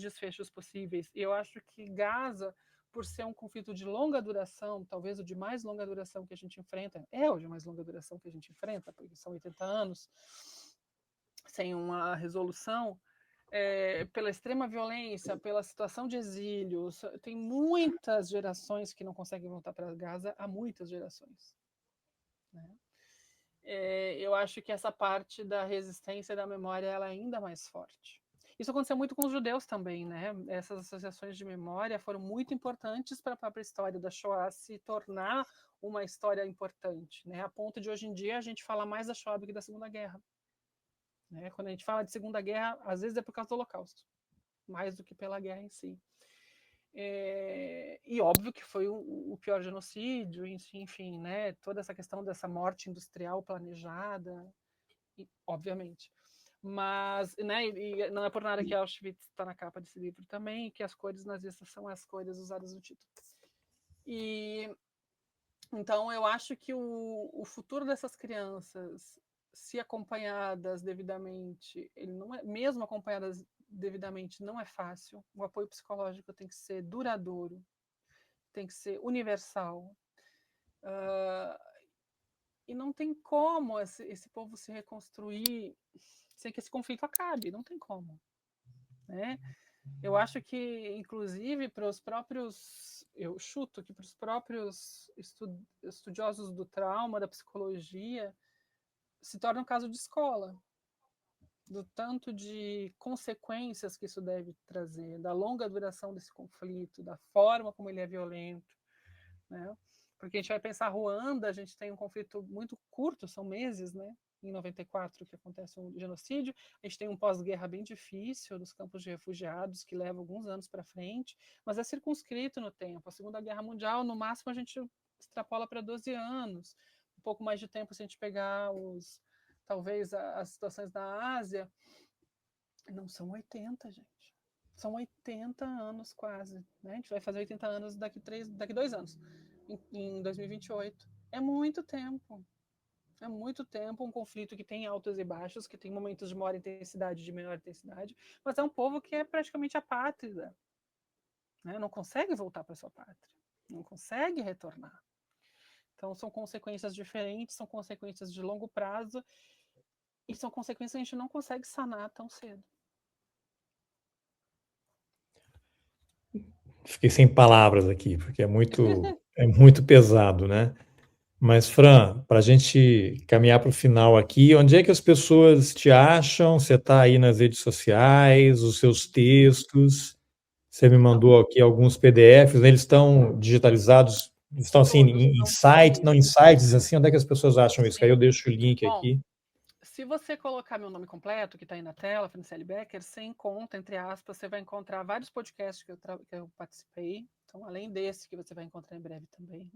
desfechos possíveis. E eu acho que Gaza, por ser um conflito de longa duração, talvez o de mais longa duração que a gente enfrenta, é o de mais longa duração que a gente enfrenta, porque são 80 anos, sem uma resolução, pela extrema violência, pela situação de exílio, tem muitas gerações que não conseguem voltar para Gaza, há muitas gerações. Né? Eu acho que essa parte da resistência e da memória ela é ainda mais forte. Isso aconteceu muito com os judeus também, né? Essas associações de memória foram muito importantes para a própria história da Shoah se tornar uma história importante, né? A ponto de hoje em dia a gente falar mais da Shoah do que da Segunda Guerra. Né? Quando a gente fala de Segunda Guerra, às vezes é por causa do Holocausto, mais do que pela guerra em si. E óbvio que foi o pior genocídio, enfim, né? Toda essa questão dessa morte industrial planejada, obviamente. Mas, né, e não é por nada que Auschwitz está na capa desse livro também, que as cores nazistas são as cores usadas no título. Então, eu acho que o futuro dessas crianças, se acompanhadas devidamente, ele não é, mesmo acompanhadas devidamente não é fácil. O apoio psicológico tem que ser duradouro, tem que ser universal. E não tem como esse povo se reconstruir sem que esse conflito acabe, não tem como, né? Eu acho que, inclusive, para os próprios, eu chuto que para os próprios estudiosos do trauma, da psicologia, se torna um caso de escola, do tanto de consequências que isso deve trazer, da longa duração desse conflito, da forma como ele é violento, né? Porque a gente vai pensar Ruanda, a gente tem um conflito muito curto, são meses, né? Em 94 que acontece um genocídio, a gente tem um pós-guerra bem difícil dos campos de refugiados que leva alguns anos para frente, mas é circunscrito no tempo. A Segunda Guerra Mundial, no máximo, a gente extrapola para 12 anos. Um pouco mais de tempo se a gente pegar talvez as situações da Ásia, não são 80, gente. São 80 anos quase, né? A gente vai fazer 80 anos daqui 2 anos, em 2028. É muito tempo. É muito tempo, um conflito que tem altos e baixos, que tem momentos de maior intensidade e de menor intensidade, mas é um povo que é praticamente apátrida, né? Não consegue voltar para sua pátria, não consegue retornar. Então são consequências diferentes, são consequências de longo prazo, e são consequências que a gente não consegue sanar tão cedo. Fiquei sem palavras aqui, porque é muito pesado, né? Mas, Fran, para a gente caminhar para o final aqui, onde é que as pessoas te acham? Você está aí nas redes sociais, os seus textos. Você me mandou aqui alguns PDFs, né? Eles estão digitalizados, estão assim em sites, não em sites, assim, onde é que as pessoas acham isso? Que aí eu deixo o link aqui. Se você colocar meu nome completo, que está aí na tela, Franciele Becker, você encontra, entre aspas, você vai encontrar vários podcasts que eu participei. Então, além desse, que você vai encontrar em breve também,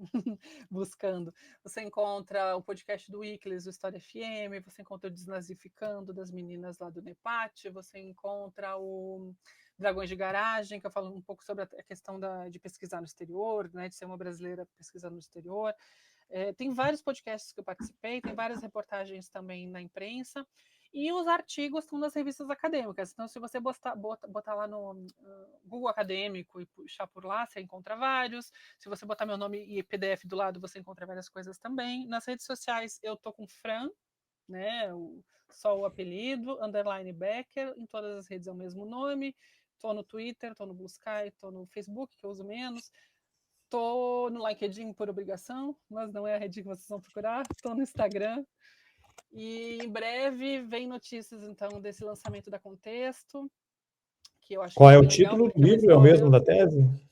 buscando, você encontra o podcast do Weeklies, do História FM, você encontra o Desnazificando, das meninas lá do NEPAT, você encontra o Dragões de Garagem, que eu falo um pouco sobre a questão de pesquisar no exterior, né, de ser uma brasileira pesquisando no exterior. Tem vários podcasts que eu participei, tem várias reportagens também na imprensa, e os artigos estão nas revistas acadêmicas. Então, se você botar lá no Google Acadêmico e puxar por lá, você encontra vários. Se você botar meu nome e PDF do lado, você encontra várias coisas também. Nas redes sociais, eu tô com Fran, né, só o apelido, _Becker, em todas as redes é o mesmo nome. Tô no Twitter, tô no Blue Sky, tô no Facebook, que eu uso menos. Estou no LinkedIn por obrigação, mas não é a rede que vocês vão procurar. Estou no Instagram. E em breve vem notícias, então, desse lançamento da Contexto, que eu acho Qual que é é o bem legal, título do porque é uma livro? É o mesmo história... da tese?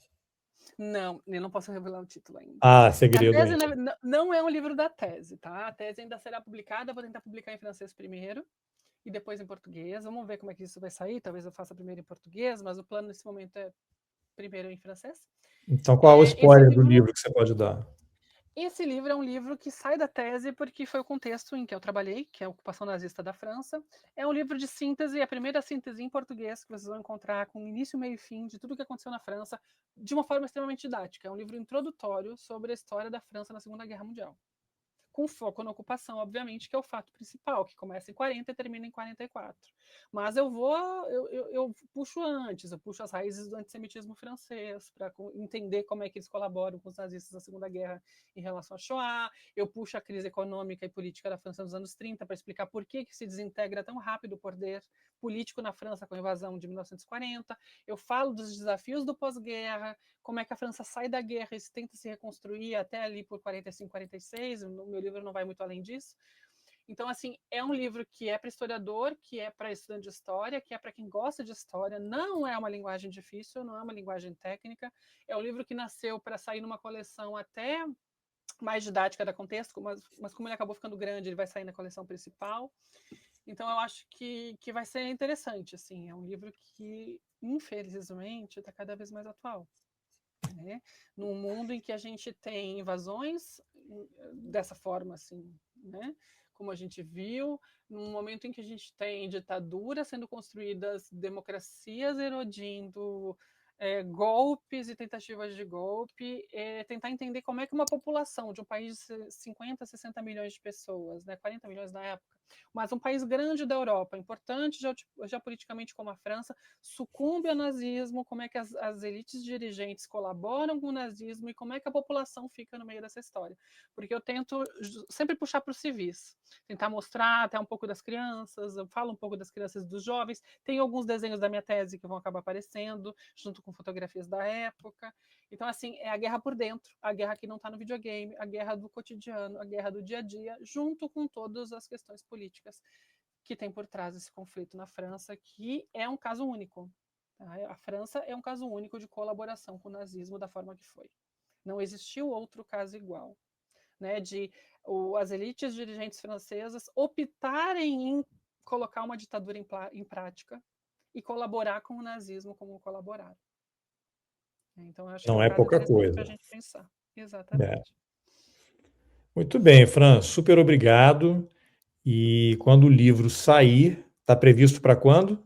Não, eu não posso revelar o título ainda. Ah, segredo A tese ainda. não é um livro da tese, tá? A tese ainda será publicada, vou tentar publicar em francês primeiro e depois em português. Vamos ver como é que isso vai sair. Talvez eu faça primeiro em português, mas o plano nesse momento é primeiro em francês. Então, qual é o spoiler do livro que você pode dar? Esse livro é um livro que sai da tese porque foi o contexto em que eu trabalhei, que é a ocupação nazista da França. É um livro de síntese, a primeira síntese em português que vocês vão encontrar com início, meio e fim de tudo o que aconteceu na França, de uma forma extremamente didática. É um livro introdutório sobre a história da França na Segunda Guerra Mundial. Com foco na ocupação, obviamente, que é o fato principal, que começa em 40 e termina em 44. Mas eu puxo antes, eu puxo as raízes do antissemitismo francês, para entender como é que eles colaboram com os nazistas na Segunda Guerra em relação à Shoah, eu puxo a crise econômica e política da França nos anos 30 para explicar por que se desintegra tão rápido o poder político na França com a invasão de 1940, eu falo dos desafios do pós-guerra, como é que a França sai da guerra e tenta se reconstruir até ali por 45, 46, no meu livro não vai muito além disso. Então, assim, é um livro que é para historiador, que é para estudante de história, que é para quem gosta de história, não é uma linguagem difícil, não é uma linguagem técnica, é um livro que nasceu para sair numa coleção até mais didática da Contexto, mas como ele acabou ficando grande, ele vai sair na coleção principal. Então, eu acho que vai ser interessante, assim, é um livro que, infelizmente, está cada vez mais atual. Né? Num mundo em que a gente tem invasões dessa forma, assim, né? Como a gente viu, num momento em que a gente tem ditaduras sendo construídas, democracias erodindo, golpes e tentativas de golpe, tentar entender como é que uma população de um país de 50, 60 milhões de pessoas, né, 40 milhões na época, Mas um país grande da Europa, importante geopoliticamente como a França, sucumbe ao nazismo, como é que as elites dirigentes colaboram com o nazismo e como é que a população fica no meio dessa história. Porque eu tento sempre puxar para os civis, tentar mostrar até um pouco das crianças, eu falo um pouco das crianças e dos jovens, tem alguns desenhos da minha tese que vão acabar aparecendo, junto com fotografias da época. Então, assim, é a guerra por dentro, a guerra que não está no videogame, a guerra do cotidiano, a guerra do dia a dia, junto com todas as questões políticas que tem por trás desse conflito na França, que é um caso único. Tá? A França é um caso único de colaboração com o nazismo da forma que foi. Não existiu outro caso igual, né, de as elites dirigentes francesas optarem em colocar uma ditadura em prática e colaborar com o nazismo como colaboraram. Então, eu acho Não que é um caso pouca interessante coisa. para a gente pensar. Exatamente. Muito bem, Fran, super obrigado. E quando o livro sair, está previsto para quando?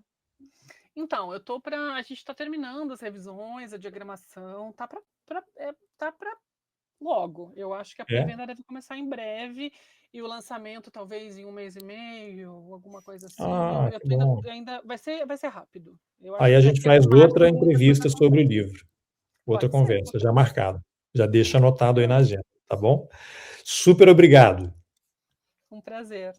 Então, a gente está terminando as revisões, a diagramação, tá para logo. Eu acho que a pré-venda deve começar em breve e o lançamento talvez em 1 mês e meio, alguma coisa assim. Eu Que bom. ainda vai ser rápido. Eu acho Aí a que gente daqui faz até março outra alguma coisa entrevista sobre o acontece. livro. Outra Pode ser, conversa, com já certeza. marcado. Já deixa anotado aí na agenda, tá bom? Super obrigado. Um prazer.